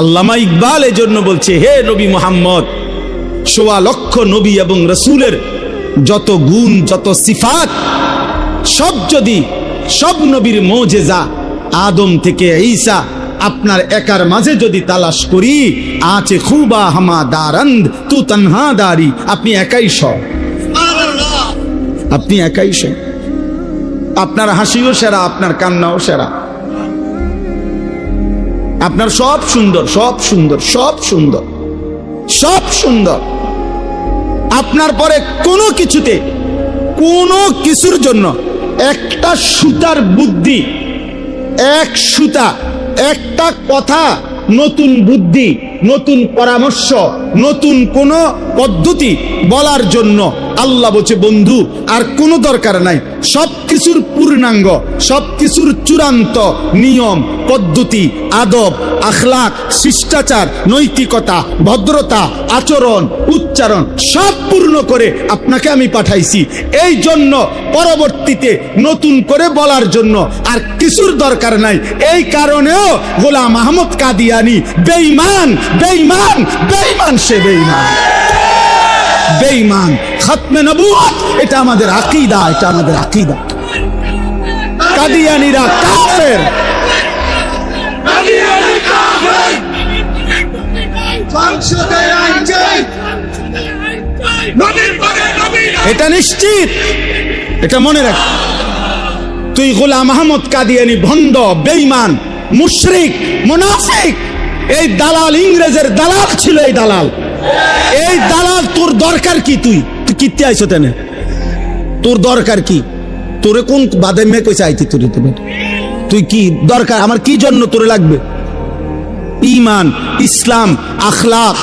আল্লামা ইকবাল এই জন্য বলছে, হে নবী মুহাম্মদ, ১৬ লক্ষ নবী এবং রাসূলের যত গুণ, যত সিফাত, সব যদি সব নবীর মুজিজা আদম থেকে ঈসা আপনার একার মাঝে যদি তালাশ করি, আছে খুবা হামা দারান তু তনহা দারি, আপনি একাই সব, আপনি একাই সব। আপনার হাসিও সেরা, আপনার কান্নাও সেরা, আপনার সব সুন্দর, সব সুন্দর, সব সুন্দর, সব সুন্দর। আপনার পরে কোনো কিছুতে, কোনো কিছুর জন্য একটা সুতার বুদ্ধি, এক সুতা, একটা কথা, নতুন বুদ্ধি, নতুন পরামর্শ, নতুন কোন পদ্ধতি বলার জন্য আল্লাহ বলছে, বন্ধু আর কোনো দরকার নাই, সবকিছুর পূর্ণাঙ্গ, সবকিছুর চূড়ান্ত নিয়ম, পদ্ধতি, আদব, আখলাক, শিষ্টাচার, নৈতিকতা, ভদ্রতা, আচরণ, উচ্চারণ সব পূর্ণ করে আপনাকে আমি পাঠাইছি। এই জন্য পরবর্তীতে নতুন করে বলার জন্য আর কিছুর দরকার নাই। এই কারণেও গোলাম আহমদ কাদিয়ানী বেঈমান, বেঈমান, বেঈমান, সে বেঈমান, বেঈমান। খতমে নবুয়ত এটা আমাদের আকীদা, এটা আমাদের আকীদা। কাদিয়ানীরা কাফের, কাদিয়ানী এটা নিশ্চিত, এটা মনে রাখ। তুই গোলাম আহমদ কাদিয়ানী ভণ্ড, বেঈমান, মুশরিক, মুনাফিক, এই দালাল, ইংরেজের দালাল ছিল এই দালাল। এই দালাল তোর দরকার কি? তুই কিতে আইছো তেনে? তোর দরকার কি? তোরে কোন বাদে মে কইছে আইতি? তুই কি দরকার? আমার কি জন্য তোরে লাগবে? ঈমান, ইসলাম, আখলাক,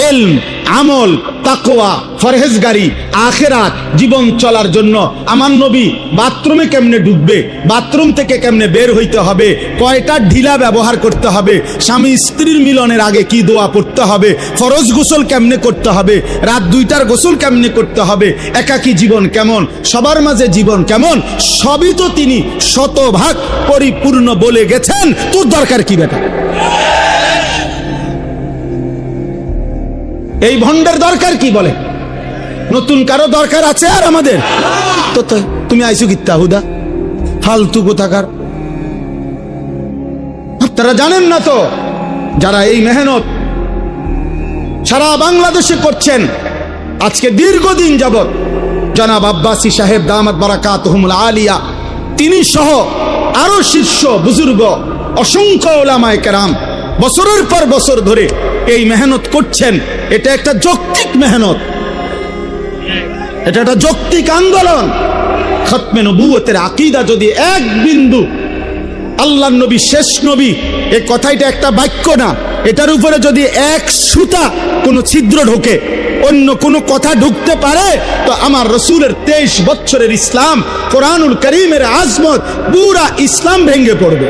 ইলম, আমল, তাকওয়া, ফরহেজগারি, আখিরাত জীবন চলার জন্য আমার নবী বাথরুমে কেমনে ঢুকবে, বাথরুম থেকে কেমনে বের হইতে হবে, কয়টা ঢিলা ব্যবহার করতে হবে, স্বামী স্ত্রীর মিলনের আগে কি দোয়া পড়তে হবে, ফরজ গোসল কেমনে করতে হবে, রাত 2টার গোসল কেমনে করতে হবে, একাকী জীবন কেমন, সবার মাঝে জীবন কেমন, সবই তো তিনি শতভাগ পরিপূর্ণ বলে গেছেন। তোর দরকার কি বেটা? এই ভণ্ডের দরকার কি বলে? নতুন কারো দরকার আছে আর আমাদের? তো তুমি আইসু কিত্তা হুদা ফালতু কোথাকার। আপনারা জানেন না তো, যারা এই মেহনত সারা বাংলাদেশে করছেন আজকে দীর্ঘদিন যাবত, জনাব আব্বাসী সাহেব দামাত বারাকাতুহুমুল আলিয়া, তিনি সহ আরো শীর্ষ বুজুর্গ অসংখ্য উলামায়ে কেরাম বছরের পর বছর ধরে এই মেহনত করছেন। এটা একটা যৌক্তিক মেহনত, এটা একটা যৌক্তিক আন্দোলন। খতমে নবুয়তের আকীদা যদি এক বিন্দু, আল্লাহর নবী শেষ নবী, এই কথাটা একটা বাক্য না, এটার উপরে যদি এক সুতা কোনো ছিদ্র ঢোকে, অন্য কোনো কথা ঢুকতে পারে, তো আমার রসুলের 23 বছরের ইসলাম, কোরআনুল কারীমের আজমত, পুরা ইসলাম ভেঙে পড়বে,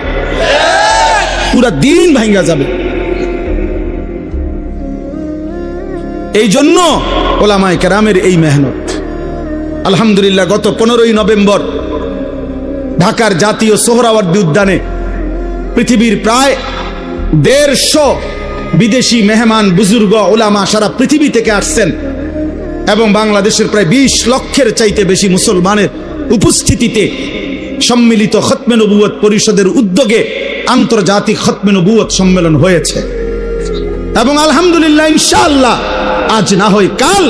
পুরা দিন ভেঙে যাবে। এই জন্য ওলামায়ে কেরামের এই মেহনত। আলহামদুলিল্লাহ, গত 15ই নভেম্বর ঢাকার জাতীয় সোহরাওয়ার্দী উদ্যানে পৃথিবীর প্রায় 150 বিদেশি মেহমান, বুজুর্গ, ওলামা সারা পৃথিবী থেকে আসছেন এবং বাংলাদেশের প্রায় 20 লক্ষের চাইতে বেশি মুসলমানের উপস্থিতিতে সম্মিলিত খতমে নবুয়ত পরিষদের উদ্যোগে আন্তর্জাতিক খতমে নবুয়ত সম্মেলন হয়েছে। এবং আলহামদুলিল্লাহ, ইনশাআল্লাহ আজ না হয় কাল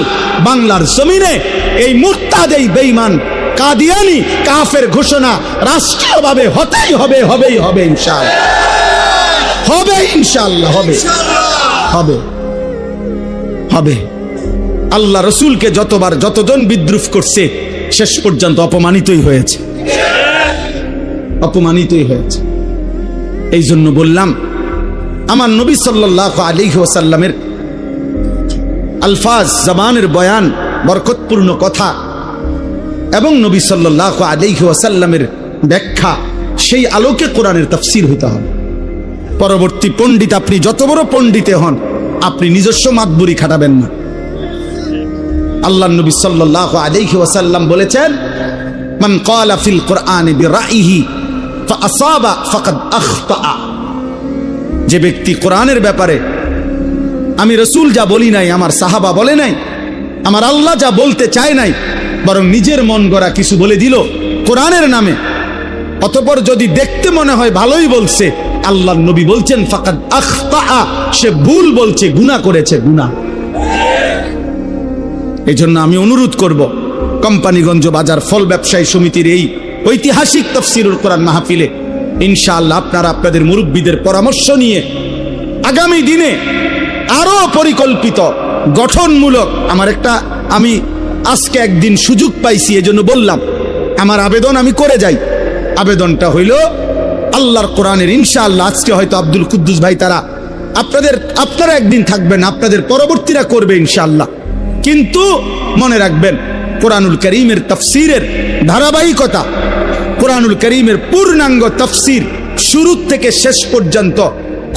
বাংলার জমিনে এই মুরতাদ, এই বেঈমান কাদিয়ানী কাফের ঘোষণা রাষ্ট্রীয়ভাবে হতেই হবে, হবেই হবে, ইনশাআল্লাহ হবে, ইনশাআল্লাহ হবে, হবে, হবে। আল্লাহ রসুলকে যতবার যতজন বিদ্রুপ করছে, শেষ পর্যন্ত অপমানিতই হয়েছে, অপমানিতই হয়েছে। এই জন্য বললাম, আমার নবী সাল্লাল্লাহু আলাইহি ওয়াসাল্লামের আলফাজ, জবানের বয়ান, বরকতপূর্ণ কথা এবং নবী সাল্লাল্লাহু আলাইহি ওয়াসাল্লামের ব্যাখ্যা, সেই আলোকে কোরআনের তাফসীর হতে হবে। পরবর্তী পণ্ডিত, আপনি যত বড় পণ্ডিতে হন, আপনি নিজস্ব মাতবুরি খাটাবেন না। আল্লাহর নবী সাল্লাল্লাহু আলাইহি ওয়াসাল্লাম বলেছেন, মান ক্বালা ফিল কুরআনি বিরাইহি ফাআসাবা ফাকাদ আখতা। যে ব্যক্তি কোরআনের ব্যাপারে আমি রসুল যা বলি নাই, আমার সাহাবা বলে নাই, আমার আল্লাহ যা বলতে চায় নাই, বরং নিজের মন গড়া কিছু বলে দিল কোরআনের নামে, অতঃপর যদি দেখতে মনে হয় ভালোই বলছে, আল্লাহর নবী বলছেন ফাকাদ আখতা, সে ভুল বলছে, গুনাহ করেছে, গুনাহ। এই জন্য আমি অনুরোধ করব, কোম্পানিগঞ্জ বাজার ফল ব্যবসায়ী সমিতির এই ঐতিহাসিক তাফসীরুল কোরআন মাহফিলে ইনশাআল্লাহ আপনারা আপনাদের মুরব্বীদের পরামর্শ নিয়ে আগামী দিনে আরো পরিকল্পিত, গঠনমূলক, আমি আজকে একদিন সুযোগ পাইছি, এজন্য বললাম, আমার আবেদন আমি করে যাই। আবেদনটা হইল, আল্লাহর কোরআনের ইনশাআল্লাহ আজকে হয়তো আব্দুল কুদ্দুস ভাই তারা আপনারা একদিন থাকবেন, আপনাদের পরবর্তীরা করবে ইনশাআল্লাহ। কিন্তু মনে রাখবেন, কোরআনুল কারীমের তাফসীরের ধারাবাহিকতা, কোরআনুল কারীমের পূর্ণাঙ্গ তাফসীর শুরু থেকে শেষ পর্যন্ত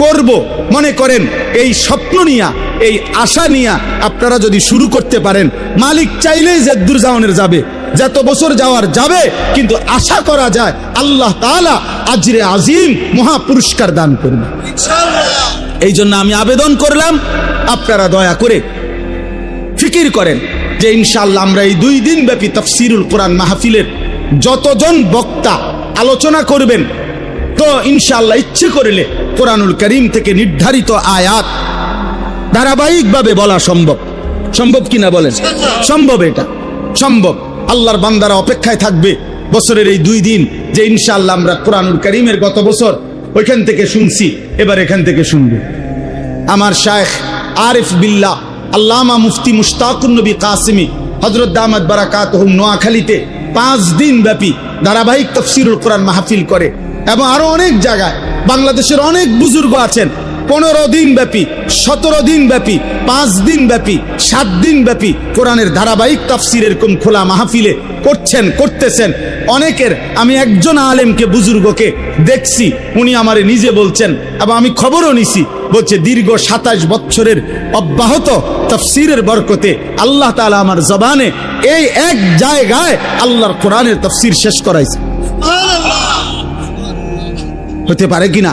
করব। মনে করেন এই স্বপ্ন নিয়া, এই আশা নিয়া আপনারা যদি শুরু করতে পারেন, মালিক চাইলেই যদ্দূর যাওয়ানের যাবে, যত বছর যাওয়ার যাবে, কিন্তু আশা করা যায় আল্লাহ তাআলা আজরে আজিম, মহা পুরস্কার দান করবে ইনশাআল্লাহ। এই জন্য আমি আবেদন করলাম, আপনারা দয়া করে ফিকির করেন যে ইনশাআল্লাহ আমরা এই 2 দিন ব্যাপী তাফসীরুল কোরআন মাহফিলের যতজন বক্তা আলোচনা করবেন, তো ইনশাআল্লাহ ইচ্ছে করলে কোরআনুল কারীম থেকে নির্ধারিত আয়াত ধারাবাহিকভাবে বলা সম্ভব। সম্ভব কিনা বলেন? সম্ভব, এটা সম্ভব। আল্লাহর বান্দারা অপেক্ষায় থাকবে বছরের এই 2 দিন, যে ইনশাআল্লাহ আমরা কোরআনুল কারীমের গত বছর ওইখান থেকে শুনছি, এবার এখান থেকে শুনবো। আমার শায়েখ আরিফ বিল্লাহ আল্লামা মুফতি মুশতাকুন নবী কাসিমি হযরত দামাত বারাকাতুহুম নোয়াখালীতে 5 দিন ব্যাপী ধারাবাহিক তাফসীরুল কোরআন মাহফিল করে, এবং আরো অনেক জায়গায় বাংলাদেশের অনেক বুজুর্গ আছেন 15 দিন ব্যাপী, 17 দিন ব্যাপী, 5 দিন ব্যাপী, 7 দিন ব্যাপী কোরআনের ধারাবাহিক তাফসীর এরকম খোলা মাহফিলে করতেছেন। অনেকের, আমি একজন আলেমকে বুজুর্গকে দেখছি, উনি আমারে নিজে বলছেন এবং আমি খবরও নিছি, বলছে দীর্ঘ 27 বছরের অব্যাহত তাফসীরের বরকতে আল্লাহ তাআলা আমার জবানে এই এক জায়গায় আল্লাহর কোরআনের তাফসীর শেষ করাইছে। হতে পারে কিনা?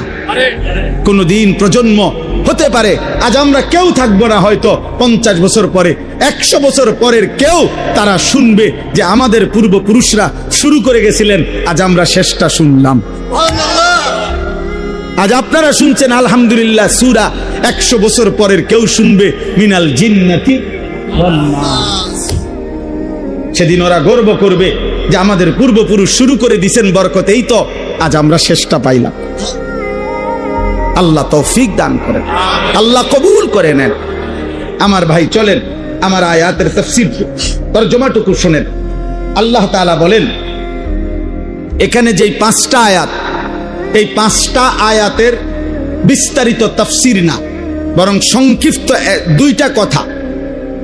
কোনদিন প্রজন্ম হতে পারে, আজ আমরা কেউ থাকবো না, হয়তো 50 বছর পরে, 100 বছর পরের কেউ তারা শুনবে যে আমাদের পূর্বপুরুষরা শুরু করে গেছিলেন, আজ আমরা শেষটা শুনলাম। আজ আপনারা শুনছেন আলহামদুলিল্লাহ সূরা, 100 বছর পরের কেউ শুনবে মিনাল জিন্নাতি ওয়ান নাস। সেদিন ওরা গর্ব করবে যে আমাদের পূর্বপুরুষ শুরু করে দিয়েছেন বরকতেই তো আজ আমরা শেষটা পাইলাম। আল্লাহ তৌফিক দান করেন, আল্লাহ কবুল করে নেন। আমার ভাই চলেন আমার আয়াতের তাফসীর তরজমাটুকু শুনেন। আল্লাহ তাআলা বলেন, এখানে যেই 5টা আয়াত, এই 5টা আয়াতের বিস্তারিত তাফসীর না, বরং সংক্ষিপ্ত 2টা কথা,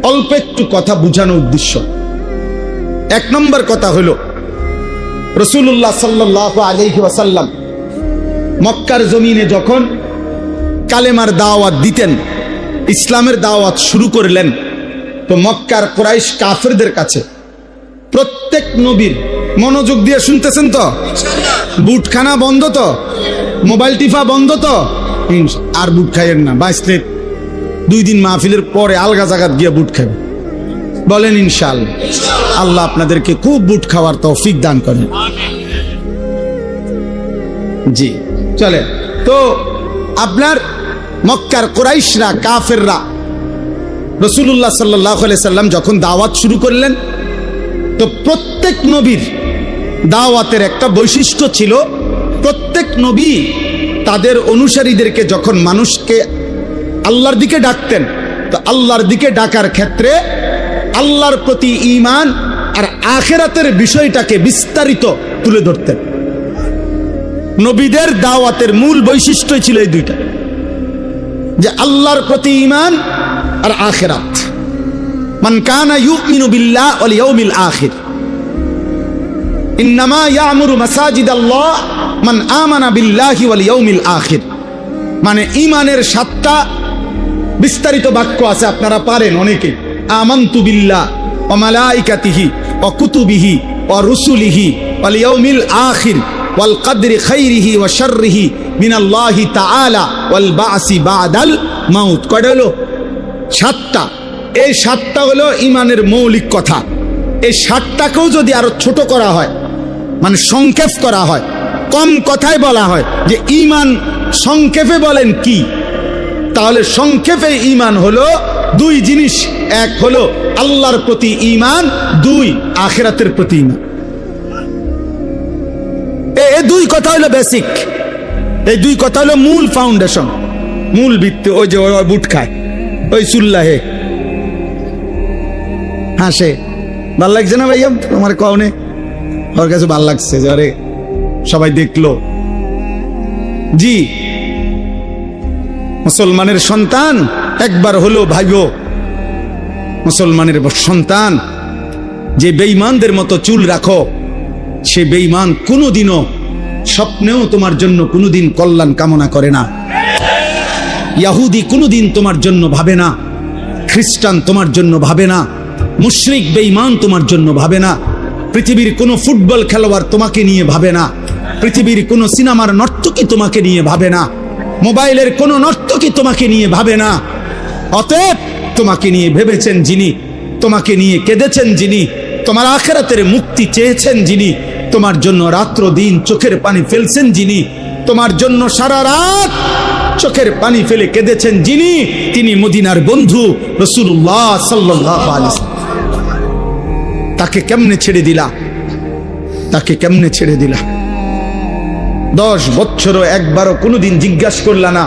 অল্প একটু কথা বুঝানোর উদ্দেশ্য। 1 নম্বর কথা হলো, রাসূলুল্লাহ সাল্লাল্লাহু আলাইহি ওয়াসাল্লাম মক্কার জমিনে যখন কালেমার দাওয়াত দিতেন, ইসলামের দাওয়াত শুরু করলেন, তো মক্কার কুরাইশ কাফেরদের কাছে প্রত্যেক নবীর, মনোযোগ দিয়ে শুনতেছেন তো? বুটখানা বন্ধ তো? মোবাইল টিফা বন্ধ তো? আর বুট খাইয়েন না, বাঁচলে 2 দিন মাহফিলের পরে আলগা জায়গাত গিয়ে বুট খাবেন। বলেন ইনশাআল্লাহ। আল্লাহ আপনাদেরকে খুব বুট খাওয়ার তৌফিক দান করেন। জি চলে। তো আপনার মক্কার কুরাইশরা, কাফেররা রাসূলুল্লাহ সাল্লাল্লাহু আলাইহি সাল্লাম যখন দাওয়াত শুরু করলেন, তো প্রত্যেক নবীর দাওয়াতের একটা বৈশিষ্ট্য ছিল, প্রত্যেক নবী তাদের অনুসারীদেরকে যখন মানুষকে আল্লাহর দিকে ডাকতেন, তো আল্লাহর দিকে ডাকার ক্ষেত্রে আল্লাহর প্রতি ঈমান আর আখিরাতের বিষয়টাকে বিস্তারিত তুলে ধরতেন। নবীদের দাওয়াতের মূল বৈশিষ্ট্য ছিল এই 2টা, যে আল্লাহর প্রতি ঈমান আর আখিরাত। মান কানা ইউমিনু বিল্লাহি ওয়াল ইয়াউমিল আখির ইন্নামা ইয়ামুরু মাসাজিদাল্লাহ মান আমানা বিল্লাহি ওয়াল ইয়াউমিল আখির। মানে ঈমানের 7টা বিস্তারিত বাক্য আছে, আপনারা পারেন অনেকে। আমানতু বিল্লাহ ওয়া মালাইকাতিহি ওয়া কুতুবিহি ওয়া রুসুলিহি ওয়াল ইয়াউমিল আখির ওয়াল কদরি খাইরিহি ওয়া শাররিহি মিনাল্লাহি তাআলা ওয়াল বাসি বাদাল মাউত। কয়টা হলো? 7টা। এই 7টা হলো ঈমানের মৌলিক কথা। এই 7টাকেও যদি আরো ছোট করা হয়, মানে সংক্ষেপ করা হয়, কম কথায় বলা হয় যে ঈমান সংক্ষেপে বলেন কি, তাহলে সংক্ষেপে ঈমান হলো 2 জিনিস। 1 হলো আল্লাহর প্রতি ঈমান, 2 আখিরাতের প্রতি ঈমান। এই 2 কথা হলো বেসিক, এই 2 কথা হলো মূল ফাউন্ডেশন, মূল ভিত্তি। ওই যে ওই বুট খায়, ওই চুল্লাহে হাসে, ভাল লাগছে না ভাইয়া তোমার কওনে? ওর কাছে ভাল লাগছে যে আরে সবাই দেখলো। জি, মুসলমানের সন্তান একবার হলো ভাইবো, মুসলমানের সন্তান যে বেঈমানদের মতো চুল রাখো, সে বেঈমান কোনোদিনও স্বপ্নেও তোমার জন্য কোনোদিন কল্যাণ কামনা করে না। ইহুদি কোনোদিন তোমার জন্য ভাবে না, খ্রিস্টান তোমার জন্য ভাবে না, মুশরিক বেঈমান তোমার জন্য ভাবে না, পৃথিবীর কোনো ফুটবল খেলোয়াড় তোমাকে নিয়ে ভাবে না, পৃথিবীর কোনো সিনেমার নর্তকী তোমাকে নিয়ে ভাবে না, মোবাইলের কোনো নর্তকী তোমাকে নিয়ে ভাবে না। অতএব তোমাকে নিয়ে ভেবেছেন যিনি, তোমাকে নিয়ে কেঁদেছেন যিনি, তোমার আখিরাতের মুক্তি চেয়েছেন যিনি, তোমার জন্য রাত্র দিন চোখের পানি ফেলছেন যিনি, তোমার জন্য সারা রাত চোখের পানি ফেলে কেঁদেছেন যিনি, তিনি মদিনার বন্ধু রাসূলুল্লাহ সাল্লাল্লাহু আলাইহি ওয়াসাল্লাম। তাকে কেমনে ছেড়ে দিলা? তাকে কেমনে ছেড়ে দিলা? 10 বছরও একবারও কোনোদিন জিজ্ঞাসা করলা না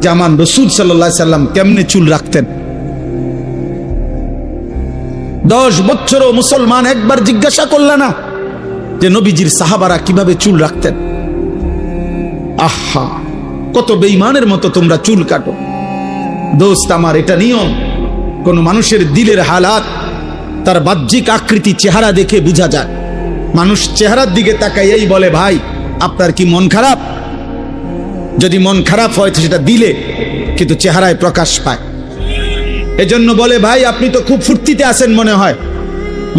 যে আমার রাসূল সাল্লাল্লাহু আলাইহি সাল্লাম কেমনে চুল রাখতেন? 10 বছরও মুসলমান একবার জিজ্ঞাসা করলা না যে নবীজির সাহাবারা কিভাবে চুল রাখতেন? আহা, কত বেঈমানের মতো তোমরা চুল কাটো। দোস্ত আমার, এটা নিয়ম। কোন মানুষের দিলের হালাত তার বাহ্যিক আকৃতি, চেহারা দেখে বোঝা যায়। মানুষ চেহারার দিকে তাকাইয়াই বলে ভাই আপনার কি মন খারাপ? যদি মন খারাপ হয় তো সেটা দিলে, কিন্তু চেহারায় প্রকাশ পায়। এজন্য বলে ভাই আপনি তো খুব ফুর্তিতে আছেন মনে হয়।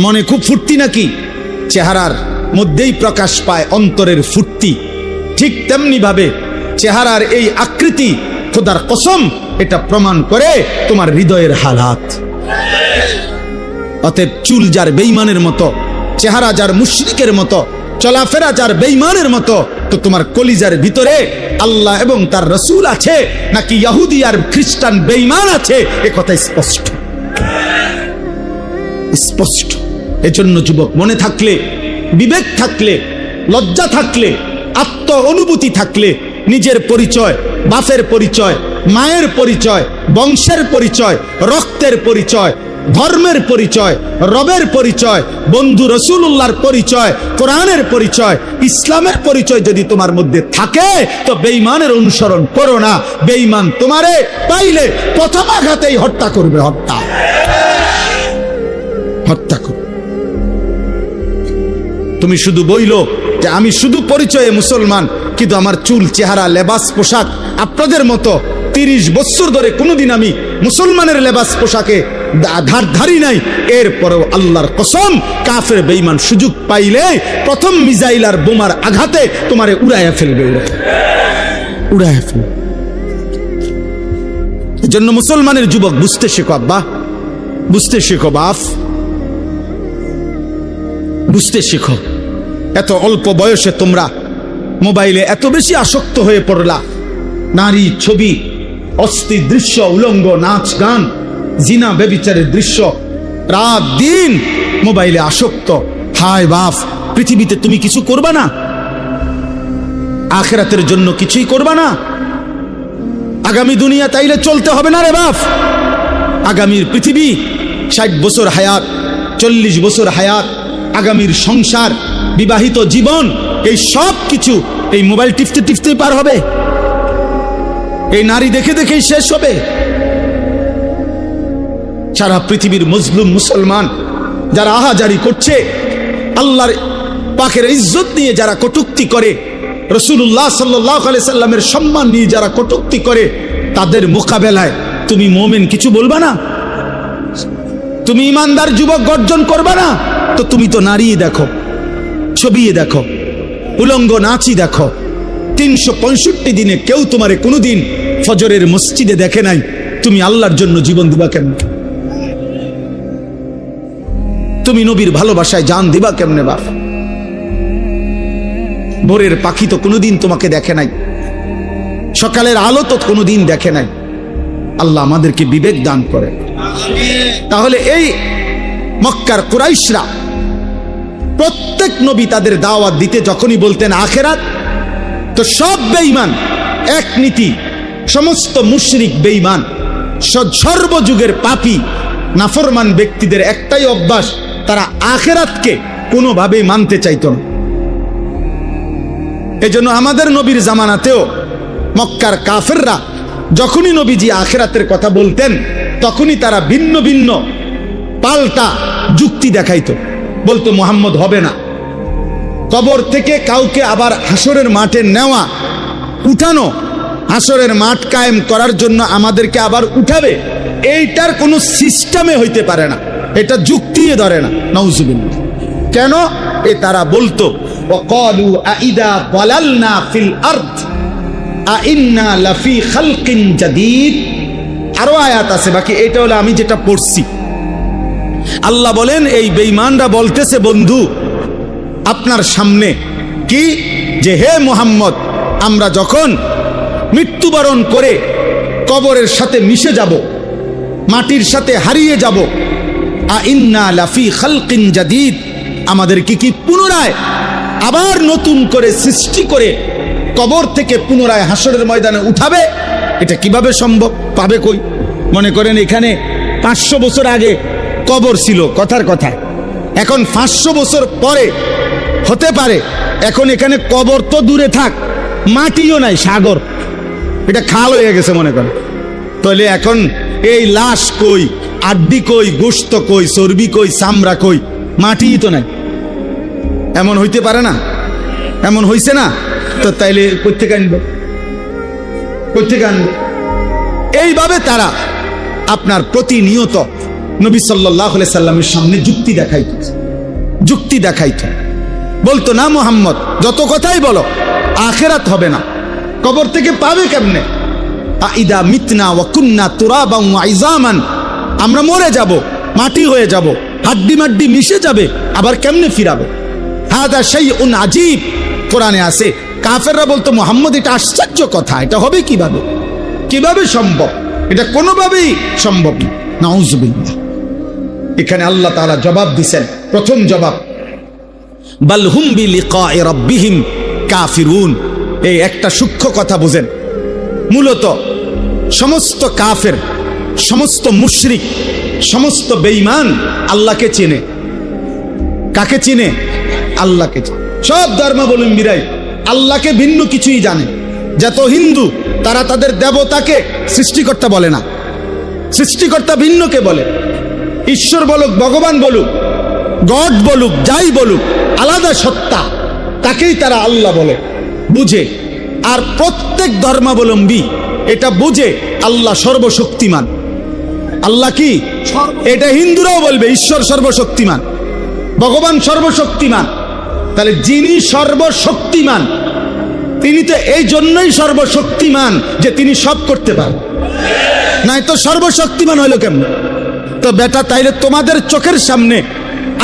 মনে খুব ফুর্তি নাকি? চেহারার মধ্যেই প্রকাশ পায় অন্তরের ফুর্তি। ঠিক তেমনি ভাবে চেহারার এই আকৃতি, খোদার কসম, এটা প্রমাণ করে তোমার হৃদয়ের হালাত। অতএব চুল যার বেঈমানের মতো, চেহারা যার মুশরিকের মতো, চলাফেরা যার বেঈমানের মতো, তো তোমার কলিজার ভিতরে আল্লাহ এবং তার রাসূল আছে নাকি ইহুদি আর খ্রিস্টান বেঈমান আছে, এ কথা স্পষ্ট স্পষ্ট। এজন্য যুবক, মনে থাকলে, বিবেক থাকলে, লজ্জা থাকলে, আত্ম অনুভূতি থাকলে, নিজের পরিচয়, বাপের পরিচয়, মায়ের পরিচয়, বংশের পরিচয়, রক্তের পরিচয়, ধর্মের পরিচয়, রবের পরিচয়, বন্ধু রাসূলুল্লাহর পরিচয়, কোরআনের পরিচয়, ইসলামের পরিচয় যদি তোমার মধ্যে থাকে তো বেঈমানের অনুসরণ করো না। বেঈমান তোমারে পাইলে প্রথম আঘাতেই হত্যা করবে। হত্যা করবে। তুমি শুধু বইলো যে আমি শুধু পরিচয়ে মুসলমান, কিন্তু আমার চুল, চেহারা, লেবাস, পোশাক আপনাদের মতো 30 বছর ধরে কোনোদিন আমি মুসলমানের লেবাস পোশাকে ধারি নাই। এরপরেও আল্লাহর কসম, কাফের বেঈমান সুযোগ পাইলে প্রথম মিসাইল আর বোমার আঘাতে তোমারে উড়াইয়া ফেলবে। উড়াইয়া ফেলবে। এজন্য মুসলমানের যুবক বুঝতে শেখো আব্বা, বুঝতে শেখো বাপ, বুঝতে শেখো। এত অল্প বয়সে তোমরা মোবাইলে এত বেশি আসক্ত হয়ে পড়লা। নারী, ছবি, অস্থির দৃশ্য, উলঙ্গ নাচ গান, জিনা ব্যভিচারের দৃশ্য, রাত দিন মোবাইলে আসক্ত। হায় বাপ, পৃথিবীতে তুমি কিছু করবা না? আখিরাতের জন্য কিছুই করবা না? আগামী দুনিয়া তাইলে চলতে হবে না রে বাপ। আগামীর পৃথিবী, 60 বছর হায়াত, 40 বছর হায়াত, আগামীর সংসার, বিবাহিত জীবন, এই সব কিছু এই মোবাইল টিপতে টিপতে পার হবে। এই নারী দেখে দেখেই শেষ হবে। সারা পৃথিবীর মজলুম মুসলমান যারা আহাজারি করছে, আল্লাহর পাকের ইজ্জত নিয়ে যারা কটূক্তি করে, রাসূলুল্লাহ সাল্লাল্লাহু আলাইহি সাল্লামের সম্মান নিয়ে যারা কটূক্তি করে, তাদের মোকাবেলায় তুমি মুমিন কিছু বলবা না? তুমি ইমানদার যুবক গর্জন করবা না? তো তুমি তো নারী দেখো, ছবি দেখো, উলঙ্গ নাচি দেখো। 365 দিনে কেউ তোমারে কোনোদিন ফজরের মসজিদে দেখে নাই। তুমি আল্লাহর জন্য জীবন দিবা কেমনে? তুমি নবীর ভালোবাসায় জান দিবা কেমনে বাপ? ভোরের পাখি তো কোনোদিন তোমাকে দেখে নাই, সকালের আলো তো কোনোদিন দেখে নাই। আল্লাহ আমাদেরকে বিবেক দান করে। তাহলে এই মক্কার কুরাইশরা প্রত্যেক নবী তাদের দাওয়াত দিতে যখনই বলতেন আখিরাত, তো সব বেঈমান এক নীতি, সমস্ত মুশরিক বেঈমান, সর্বযুগের পাপী নাফরমান ব্যক্তিদের একটাই অভ্যাস, তারা আখিরাতকে কোনোভাবেই মানতে চাইত না। এজন্য আমাদের নবীর জামানাতেও মক্কার কাফেররা যখনই নবীজি আখিরাতের কথা বলতেন, তখনই তারা ভিন্ন ভিন্ন পাল্টা যুক্তি দেখাইতো। বলতো মুহাম্মদ হবে না, কবর থেকে কাউকে আবার হাসরের মাঠে নেওয়া, উঠানো, হাসরের মাঠ কায়েম করার জন্য আমাদেরকে আবার উঠাবে, এইটার কোনো সিস্টেমে হইতে পারে না, এটা যুক্তিয়ে ধরে না। নাউজুবিল্লাহ। কেন? তারা বলতো ওয়াকালু আইদা দালালনা ফিল আরদ আইন্না লাফি খালকিন জাদীদ। আরো আয়াত আছে বাকি, এটা হলো আমি যেটা পড়ছি। আল্লাহ বলেন এই বেঈমানরা বলতেছে বন্ধু আপনার সামনে কি, যে হে মুহাম্মদ, আমরা যখন মৃত্যুবরণ করে কবরের সাথে মিশে যাব, মাটির সাথে হারিয়ে যাব। আইন্না লাফি খালকিন জাদীদ, আমাদের কি পুনরায় আবার নতুন করে সৃষ্টি করে কবর থেকে পুনরায় হাসরের ময়দানে উঠাবে? এটা কিভাবে সম্ভব? পাবে কই? মনে করেন এখানে 500 বছর আগে কবর ছিল, কথার কথা। এখন 500 বছর পরে হতে পারে এখন এখানে কবর তো দূরে থাক, মাটিও নাই, সাগর, এটা খাল হয়ে গেছে মনে করেন। তাহলে এখন এই লাশ কই, আড্ডি কই, গোশত কই, চর্বি কই, চামড়া কই? মাটিই তো নাই। এমন হইতে পারে না? এমন হইছে না? তো তাইলে কোত্থেকে আনবে? কোত্থেকে আনবে? এইভাবে তারা আপনার প্রতিনিয়ত নবী সাল্লাল্লাহু আলাইহি সাল্লামের সামনে যুক্তি দেখাইতো। বলতো না মুহাম্মদ, যত কথাই বলো আখিরাত হবে না, কবর থেকে পাবে কেমনে? আইদা মিতনা ওয়া কুন্না তুরাবান ওয়া ইজামান, আমরা মরে যাব, মাটি হয়ে যাব, হাড্ডি মাড্ডি মিশে যাবে, আবার কেমনে ফিরাবে? হাদা শাইউন আজীব, কোরআনে আছে। কাফেররা বলতো মুহাম্মদ এটা আশ্চর্য কথা, এটা হবে কিভাবে? কিভাবে সম্ভব? এটা কোনোভাবেই সম্ভব না। নাউযুবিল্লাহ। এখানে আল্লাহ তাআলা জবাব দিবেন। প্রথম জবাব, বাল হুম বিলিকাই রাব্বিহিম কাফিরুন। এই একটা সূক্ষ্ম কথা বুঝেন। মূলত সমস্ত কাফের, সমস্ত মুশরিক, সমস্ত বেঈমান আল্লাহকে চেনে। কাকে চিনে? আল্লাহকে চিনে। সব ধর্মাবলম্বীরাই আল্লাহকে ভিন্ন কিছুই জানে। যত হিন্দু, তারা তাদের দেবতাকে সৃষ্টিকর্তা বলে না, সৃষ্টিকর্তা ভিন্নকে বলে। ঈশ্বর বলুক, ভগবান বলুক, গড বলুক, যাই বলুক, আলাদা সত্তা, তাকেই তারা আল্লাহ বলে, বুঝে। আর প্রত্যেক ধর্মাবলম্বী এটা বুঝে আল্লাহ সর্বশক্তিমান। আল্লাহ কি? এটা হিন্দুরাও বলবে ঈশ্বর সর্বশক্তিমান, ভগবান সর্বশক্তিমান। তাহলে যিনি সর্বশক্তিমান, তিনি তো এই জন্যই সর্বশক্তিমান যে তিনি সব করতে পারেন, নাই তো সর্বশক্তিমান হইল কেমন? তো বেটা, তাইলে তোমাদের চোখের সামনে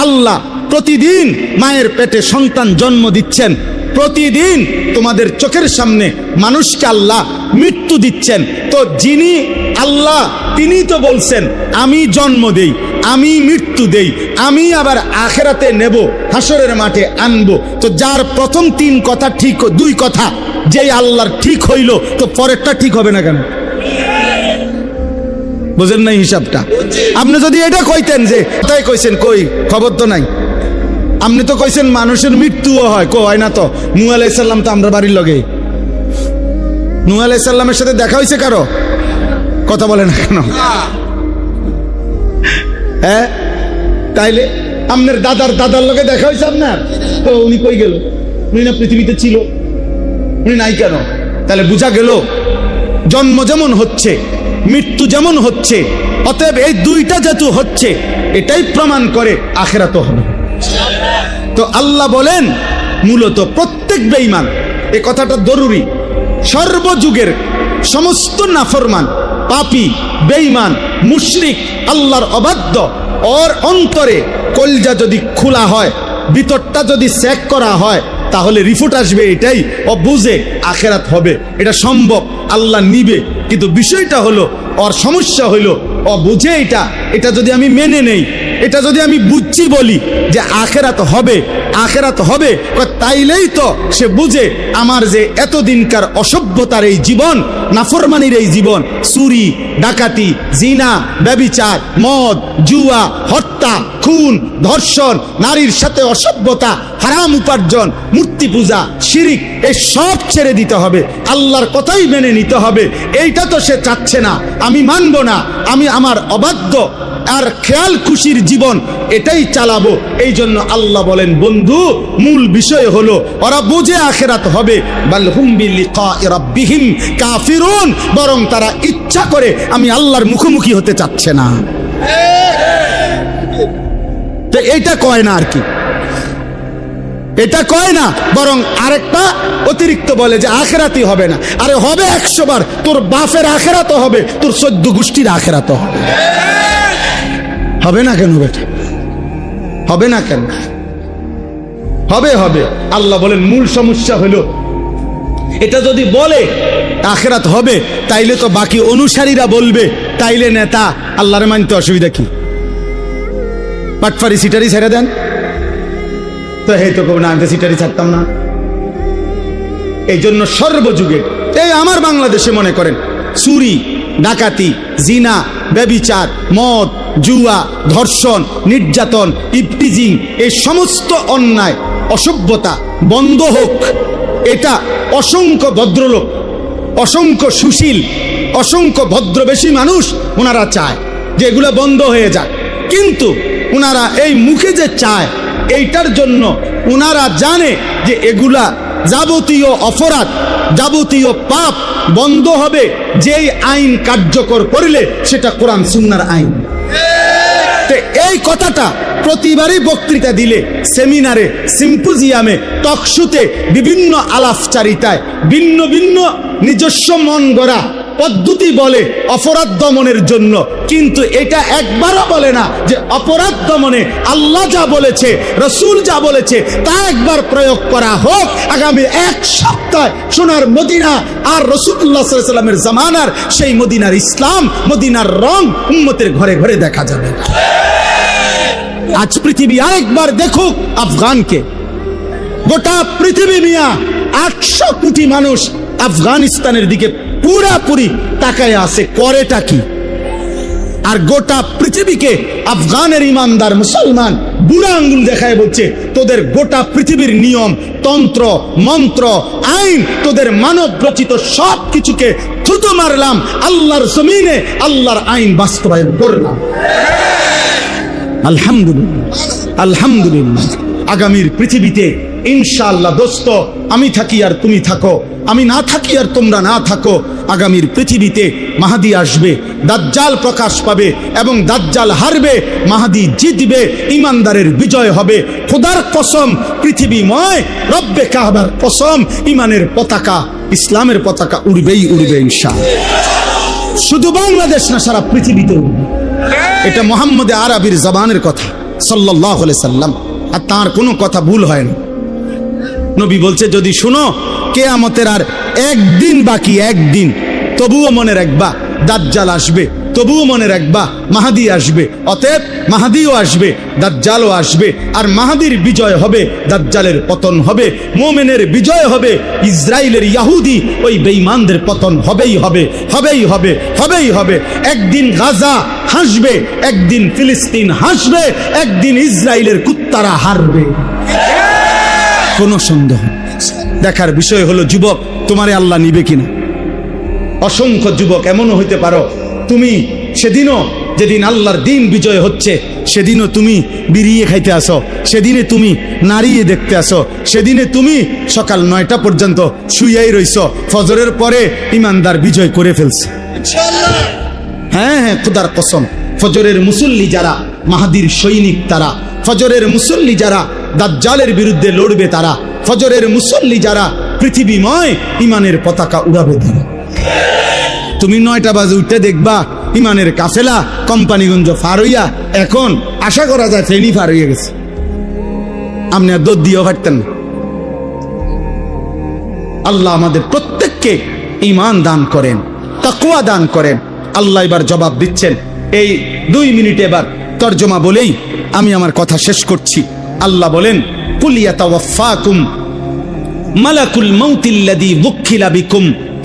আল্লাহ প্রতিদিন মায়ের পেটে সন্তান জন্ম দিচ্ছেন, প্রতিদিন তোমাদের চোখের সামনে মানুষকে আল্লাহ মৃত্যু দিচ্ছেন। তো যিনি আল্লাহ, তিনি তো বলছেন আমি জন্ম দেই, আমি মৃত্যু দেই, আমি আবার আখেরাতে নেব, হাসরের মাঠে আনবো। তো যার প্রথম 3 কথা ঠিক, 2 কথা যেই আল্লাহর ঠিক হইল, তো পরেরটা ঠিক হবে না কেন? বুঝেন নাই হিসাবটা? আপনি যদি এটা কইতেন যে তাই কইছেন, কই খবর তো নাই। আপনি তো কইছেন মানুষের মৃত্যুও হয়, হয় না তো? নূহ আলাইহিস সালাম তো আমরা বাড়ির লগে। নূহ আলাইহিস সালামের সাথে দেখা হয়েছে কারো? কথা বলে না কেন? হ্যাঁ, তাইলে আপনার দাদার লগে দেখা হয়েছে আপনার? তো উনি কই গেল? উনি না পৃথিবীতে ছিল, উনি নাই কেন? তাহলে বোঝা গেল জন্ম যেমন হচ্ছে, মৃত্যু যেমন হচ্ছে, অতএব এই 2টা যেহেতু হচ্ছে, এটাই প্রমাণ করে আখিরাতও হবে। তো আল্লাহ বলেন মূলত প্রত্যেক বেঈমান, এই কথাটা জরুরি, সর্বযুগের সমস্ত নাফরমান, পাপী, বেঈমান, মুশরিক, আল্লাহর অবাধ্য, ওর অন্তরে কলজা যদি খোলা হয়, ভিতরটা যদি চেক করা হয়, তাহলে রিপোর্ট আসবে এটাই, ও বুঝে আখিরাত হবে, এটা সম্ভব, আল্লাহ নিবে। কিন্তু বিষয়টা হলো, ওর সমস্যা হইল ও বুঝে এটা যদি আমি মেনে নেই, এটা যদি আমি বুঝছি বলি যে আখিরাত হবে, আখিরাত হবে, তাইলেই তো সে বুঝে আমার যে এতদিনকার অসভ্যতার এই জীবন, নাফরমানির এই জীবন, চুরি, ডাকাতি, জিনা, ব্যভিচার, মদ, জুয়া, হত্যা, খুন, ধর্ষণ, নারীর সাথে অসভ্যতা, হারাম উপার্জন, মূর্তি পূজা, শিরিক, এই সব ছেড়ে দিতে হবে, আল্লাহর কথাই মেনে নিতে হবে। এইটা তো সে চাচ্ছে না, আমি মানব না, আমি আমার অবাধ্য আর খেয়াল খুশির জীবন এটাই চালাবো। এই জন্য আল্লাহ বলেন, বন্ধু, মূল বিষয় হলো ওরা বুঝে আখিরাত হবে। বাল হুম বিলিকাই রাব্বিহিম কাফিরুন, বরং তারা ইচ্ছা করে আমি আল্লাহর মুখোমুখি হতে চাচ্ছে না। তো এইটা কয় না, আর কি এটা কয় না, বরং আরেকটা অতিরিক্ত বলে যে আখিরাতই হবে না। আরে হবে 100 বার, তোর বাপের আখিরাতও হবে, তোর 14 গোষ্ঠীর আখিরাতও হবে। হবে না কেন বেটা? হবে না কেন? হবে। আল্লাহ বলেন মূল সমস্যা হলো এটা যদি বলে আখিরাত হবে, তাইলে তো বাকি অনুসারীরা বলবে তাইলে নেতা আল্লাহরে মানতে অসুবিধা কি? পাটফারি সিটারি ছেড়ে দেন তো, হে তো কব না আমি তো সিটারি ছাড়তাম না। এই জন্য সর্বযুগে এই আমার বাংলাদেশে মনে করেন চুরি, ডাকাতি, জিনা, ব্যভিচার, মদ, জুয়া, ধর্ষণ, নির্যাতন, ইফটিজিং, এই সমস্ত অন্যায় অসভ্যতা বন্ধ হোক, এটা অসংখ্য ভদ্রলোক, অসংখ্য সুশীল, অসংখ্য ভদ্রবেশী মানুষ ওনারা চায় যে এগুলো বন্ধ হয়ে যাক। কিন্তু ওনারা এই মুখে যে চায় এইটার জন্য ওনারা জানে যে এগুলা যাবতীয় অপরাধ, যাবতীয় পাপ বন্ধ হবে যেই আইন কার্যকর করলে সেটা কোরআন সুন্নাহর আইন। এই কথাটা প্রতিবারই বক্তৃতা দিলে, সেমিনারে, সিম্পোজিয়ামে, টকশোতে, বিভিন্ন আলাপচারিতায় ভিন্ন ভিন্ন নিজস্ব মন গড়া পদ্ধতি বলে অপরাধ দমনের জন্য, কিন্তু এটা একবারও বলে না যে অপরাধ দমনে আল্লাহ যা বলেছে, রসুল যা বলেছে তা একবার প্রয়োগ করা হোক। আগামী এক সপ্তাহ সোনার মদিনা আর রাসূলুল্লাহ সাল্লাল্লাহু আলাইহি ওয়াসাল্লামের জামানার সেই মদিনার ইসলাম, মদিনার রং উম্মতের ঘরে ঘরে দেখা যাবে। আজ পৃথিবী আরেকবার দেখুক আফগানকে। গোটা পৃথিবী মিয়া 800 কোটি মানুষ আফগানিস্তানের দিকে পুরাপুরি তাকায় আছে, করেটা কি? আর গোটা পৃথিবীকে আফগানের ইমানদার মুসলমান বুড়া আঙ্গুল দেখায় বলছে তোদের গোটা পৃথিবীর নিয়ম, তন্ত্র, মন্ত্র, আইন, তোদের মানব রচিত সব কিছুকে থুতু মারলাম, আল্লাহর জমিনে আল্লাহর আইন বাস্তবায়ন করলাম। আলহামদুলিল্লাহ, আলহামদুলিল্লাহ। আগামীর পৃথিবীতে ইনশাআল্লাহ দোস্ত, আমি থাকি আর তুমি থাকো, আমি না থাকি আর তোমরা না থাকো, আগামীর পৃথিবীতে মাহদী আসবে, দাজ্জাল প্রকাশ পাবে এবং দাজ্জাল হারবে, মাহদী জিতবে, ইমানদারের বিজয় হবে। খোদার কসম, পৃথিবীময় রব্বে কাবার কসম, ইমানের পতাকা, ইসলামের পতাকা উড়বেই উড়বে ইনশাআল্লাহ। শুধু বাংলাদেশ না, সারা পৃথিবীতে উড়বে। এটা মুহাম্মদ আরবির জবানের কথা সাল্লাল্লাহু আলাইহি সাল্লাম, আর তার কোনো কথা ভুল হয় না। নবী বলছে যদি শুনো কিয়ামতের আর একদিন বাকি, একদিন, তবুও মনে রাখবা দাজ্জাল আসবে, তবুও মনে রাখবা মাহদী আসবে। অতএব মাহদীও আসবে, দাজ্জালও আসবে, আর মাহদীর বিজয় হবে, দাজ্জালের পতন হবে, মুমিনের বিজয় হবে, ইসরাইলের ইহুদি ওই বেঈমানদের পতন হবেই হবে, হবেই হবে, হবেই হবে। একদিন গাজা হাসবে, একদিন ফিলিস্তিন হাসবে, একদিন ইসরাইলের কুত্তারা হারবে, কোনো সন্দেহ। দেখার বিষয় হলো যুবক, তোমারে আল্লাহ নিবে কিনা। অসংখ্য যুবক এমনও হইতে পারো তুমি সেদিনও, যেদিন আল্লাহর দিন বিজয় হচ্ছে, সেদিনও তুমি বিড়িয়ে খাইতে আসো, সেদিনে তুমি নাড়িয়ে দেখতে আসো, সেদিনে তুমি সকাল 9টা পর্যন্ত শুইয়াই রইছো, ফজরের পরে ইমানদার বিজয় করে ফেলছে। হ্যাঁ হ্যাঁ, খোদার কসম, ফজরের মুসল্লি যারা মাহদীর সৈনিক তারা, ফজরের মুসল্লি যারা দাজ্জালের বিরুদ্ধে লড়বে তারা, ফজরের মুসল্লি যারা পৃথিবীময় ইমানের পতাকা উড়াবে তারা। তুমি 9টা বাজে উঠতে দেখবা ইমানের কাফেলা কোম্পানিগঞ্জ পার হইয়া, এখন আশা করা যায় ফেনী পার হইয়া গেছে। আপনি আর দৌড় দিয়েও পারতেন না। আল্লাহ আমাদের প্রত্যেককে ঈমান দান করেন, তাকওয়া দান করেন। আল্লাহ এবার জবাব দিচ্ছেন। এই 2 মিনিট এবার তরজমা বলেই আমি আমার কথা শেষ করছি। আল্লাহ বলেন কুল ইয়াতাওয়াফাকুম মালাকুল মাউতিল্লাযী ওয়াক্কিলা বিকুম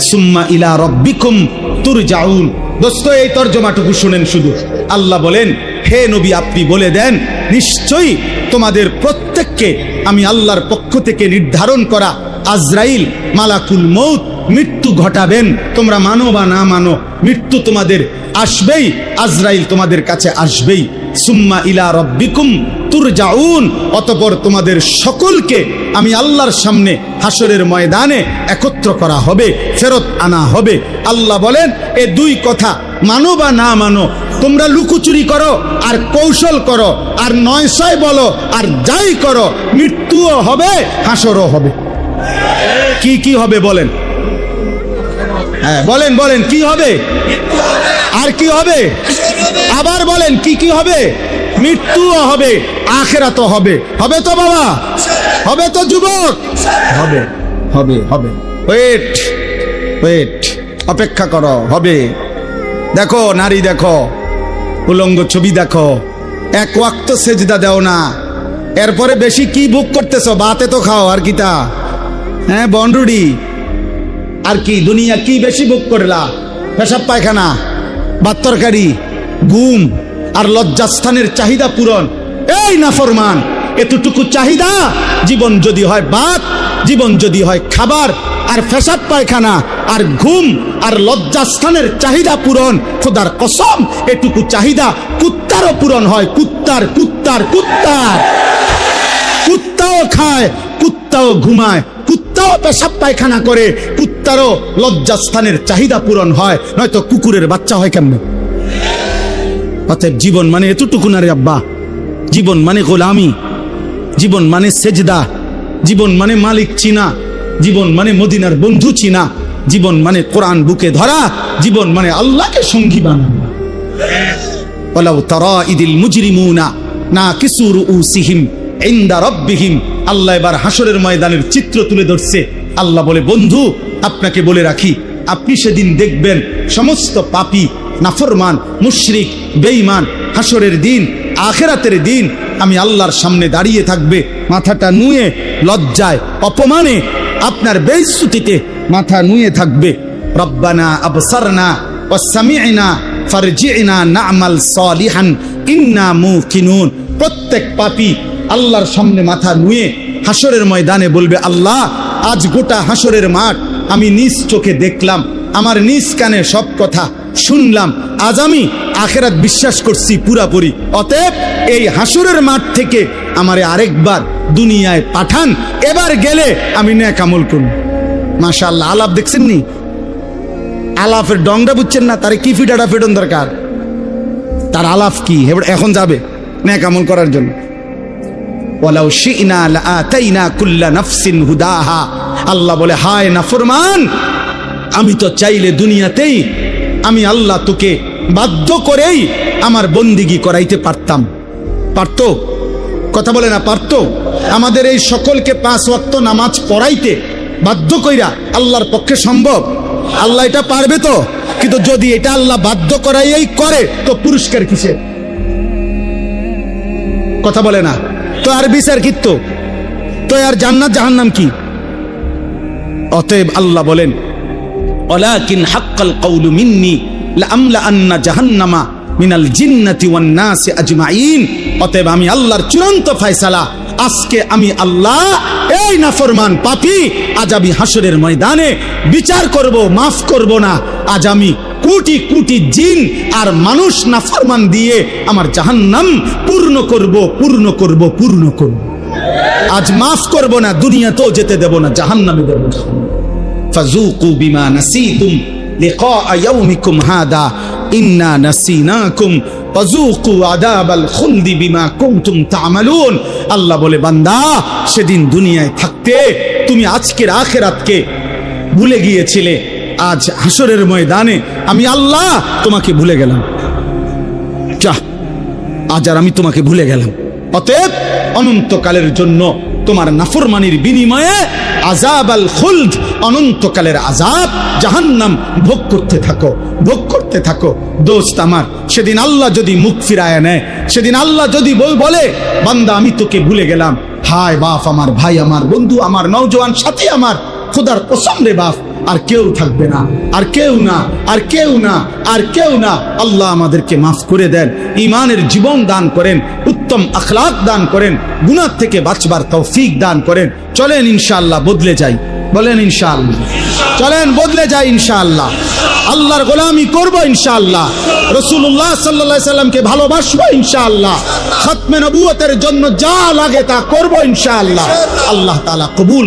সুম্মা ইলা রাব্বিকুম তুরজাউন। দোস্ত, এই তরজমাটুকু শুনেন শুধু। আল্লাহ বলেন, হে নবী আপনি বলে দেন, নিশ্চয়ই তোমাদের প্রত্যেককে আমি আল্লাহর পক্ষ থেকে নির্ধারণ করা আজরাইল মালাকুল মউত মৃত্যু ঘটাবেন। তোমরা মানো বা না মানো, মৃত্যু তোমাদের আসবেই, আজরাইল তোমাদের কাছে আসবেই। সুম্মা ইলা রাব্বিকুম তুরজাউন, অতঃপর তোমাদের সকলকে আমি আল্লাহর সামনে হাসরের ময়দানে একত্র করা হবে, ফেরত আনা হবে। আল্লাহ বলেন, এই 2 কথা মানো বা না মানো, তোমরা লুকোচুরি করো আর কৌশল করো আর 900 বলো আর যাই করো, মৃত্যুও হবে, হাসরও হবে। কি কি হবে বলেন? হ্যাঁ বলেন, বলেন কি হবে? আর কি হবে? আবার বলেন কি কি হবে? মৃত্যুও হবে, আখিরাতও হবে। হবে তো বাবা? হবে তো যুবক? হবে, হবে, হবে। ওয়েট ওয়েট, অপেক্ষা করো, হবে। দেখো নারী, দেখো উলঙ্গ ছবি, দেখো এক ওয়াক্ত সেজদা দাও না, এরপরে বেশি কি বুক করতেছো? বাতে তো খাও, আর কিতা? হ্যাঁ, বনরুডি আর কি? দুনিয়া কি বেশি বুক করলা? পেশাব পায়খানা, ভাত তরকারি, ঘুম আর লজ্জাস্থানের চাহিদা পূরণ। এই নাফরমান, এতটুকু চাহিদা? জীবন যদি হয় ভাত, জীবন যদি হয় খাবার আর পেশাব পায়খানা আর ঘুম আর লজ্জাস্থানের চাহিদা পূরণ, খোদার কসম এটুকু চাহিদা কুত্তারও পূরণ হয়। কুত্তার কুত্তার কুত্তার কুত্তাও খায়, কুত্তাও ঘুমায়, কুত্তাও পেশাব পায়খানা করে, কুত্তারও লজ্জাস্থানের চাহিদা পূরণ হয়, নয়তো কুকুরের বাচ্চা হয় কেমনে? অতএব জীবন মানে এতটুকু না রে আব্বা। জীবন মানে গোলামি, জীবন মানে সেজদা, জীবন মানে মালিক চিনা, জীবন মানে মদিনার বন্ধু চিনা, জীবন মানে কোরআন বুকে ধরা, জীবন মানে আল্লাহকে সঙ্গী বানানো। ওয়ালাউ তারা ইদিল মুজরিমুনা নাকিসু রুউসিহিম ইনদা রাব্বিহিম। আল্লাহ এবার হাসরের ময়দানের চিত্র তুলে ধরছে। আল্লাহ বলে, বন্ধু আপনাকে বলে রাখি, আপনি সেদিন দেখবেন সমস্ত পাপী, নাফরমান, মুশরিক, বেঈমান হাসরের দিন, আখিরাতের দিন আমি আল্লাহর সামনে দাঁড়িয়ে থাকবে, মাথাটা নুয়ে, লজ্জায় অপমানে আপনার বেইজ্জতিতে মাথা নুয়ে থাকবে। রব্বানা আবসারনা ওয়া সামি'না ফারজি'না না'মাল সালিহান ইন্না মুকিনুন। প্রত্যেক পাপী আল্লাহর সামনে মাথা নুয়ে হাসরের ময়দানে বলবে, আল্লাহ আজ গোটা হাসরের মাঠ আমি নিজ চোখে দেখলাম, আমার নিজ কানে সব কথা শুনলাম, আজ আমি আখিরাত বিশ্বাস করছি পুরাপুরি। অতএব এই হাসরের মাঠ থেকে আমারে আরেকবার দুনিয়ায় পাঠান, এবার গেলে আমি নেক আমল করব। মাশাআল্লাহ, আলাপ দেখছেন নি? আলাপের ডংটা বুঝছেন না? তারে কি ফিটাটা ফেটন দরকার, তার আলাপ কি এখন যাবে নেক আমল করার জন্য। ওয়ালাউ শি'না লাআতাইনা কুল্লা নাফসিন হুদাহা। আল্লাহ বলে, হায় নাফরমান, আমি তো চাইলে দুনিয়াতেই আমি আল্লাহ তোকে বাধ্য করেই আমার বন্দিগি করাইতে পারতাম। পারতো? কথা বলে না, পারতো? আমাদের এই সকলকে 5 ওয়াক্ত নামাজ পড়াইতে বাধ্য কইরা আল্লাহর পক্ষে সম্ভব? আল্লাহ এটা পারবে তো? কিন্তু যদি এটা আল্লাহ বাধ্য করাইয়াই করে তো পুরস্কার কিসের? কথা বলে না তো, আর বিচার কিত্ত তো, আর জান্নাত জাহান্নাম কি? অতএব আল্লাহ বলেন, ওয়ালাকিন হাক্কাল কওলু মিন্নি লাআমলা আন্না জাহান্নামা মিনাল জিন্নাতি ওয়ান নাসি আজমাইন। অতএব আমি আল্লাহর চূড়ান্ত ফয়সালা, আজকে আমি আল্লাহ এই নাফরমান পাপী, আজ আমি হাসরের ময়দানে বিচার করব, মাফ করব না। আজ আমি কোটি কোটি জিন আর মানুষ নাফরমান দিয়ে আমার জাহান্নাম পূর্ণ করব, পূর্ণ করব, পূর্ণ করব। আজ মাফ করব না, দুনিয়াতেও যেতে দেব না, জাহান্নামে দেব। ফাযুকু বিমা নাসিতুম লিকা ইয়াউমিকুম হাদা ইন্না নাসিনাকুম ফাযুকু আযাবাল খুলদি বিমা কুনতুম তা'মালুন। আল্লাহ বলে, বান্দা সেদিন দুনিয়ায় থাকতে তুমি আজকের আখিরাতকে ভুলে গিয়েছিলে, আজ হাসরের ময়দানে আমি আল্লাহ তোমাকে ভুলে গেলাম। যা, আজ আর আমি তোমাকে ভুলে গেলাম। অতএব অনন্তকালের জন্য তোমার নাফরমানির বিনিময়ে আযাব আল খুলদ, অনন্তকালের আযাব জাহান্নাম ভোগ করতে থাকো, ভোগ করতে থাকো। দোস্ত আমার, সেদিন আল্লাহ যদি মুখ ফিরায় নেয়, সেদিন আল্লাহ যদি বলে, বান্দা আমি তোকে ভুলে গেলাম, হায় বাপ আমার, ভাই আমার, বন্ধু আমার, নওজোয়ান সাথী আমার, খোদার কসম রে বাপ, আর কেউ থাকবে না, আর কেউ না, আর কেউ না, আর কেউ না। আল্লাহ আমাদেরকে মাফ করে দেন, ঈমানের জীবন দান করেন, উত্তম আখলাক দান করেন, গুনাহ থেকে বাঁচবার তৌফিক দান করেন। চলেন ইনশাআল্লাহ বদলে যাই, বলেন ইনশাআল্লাহ। চলেন বদলে যাই ইনশাআল্লাহ, আল্লাহর গোলামি করব ইনশাআল্লাহ, রাসূলুল্লাহ সাল্লাল্লাহু আলাইহি সাল্লামকে ভালোবাসবো ইনশাআল্লাহ, খতমে নবুয়তের জন্য যা লাগে তা করব ইনশাআল্লাহ। আল্লাহ তাআলা কবুল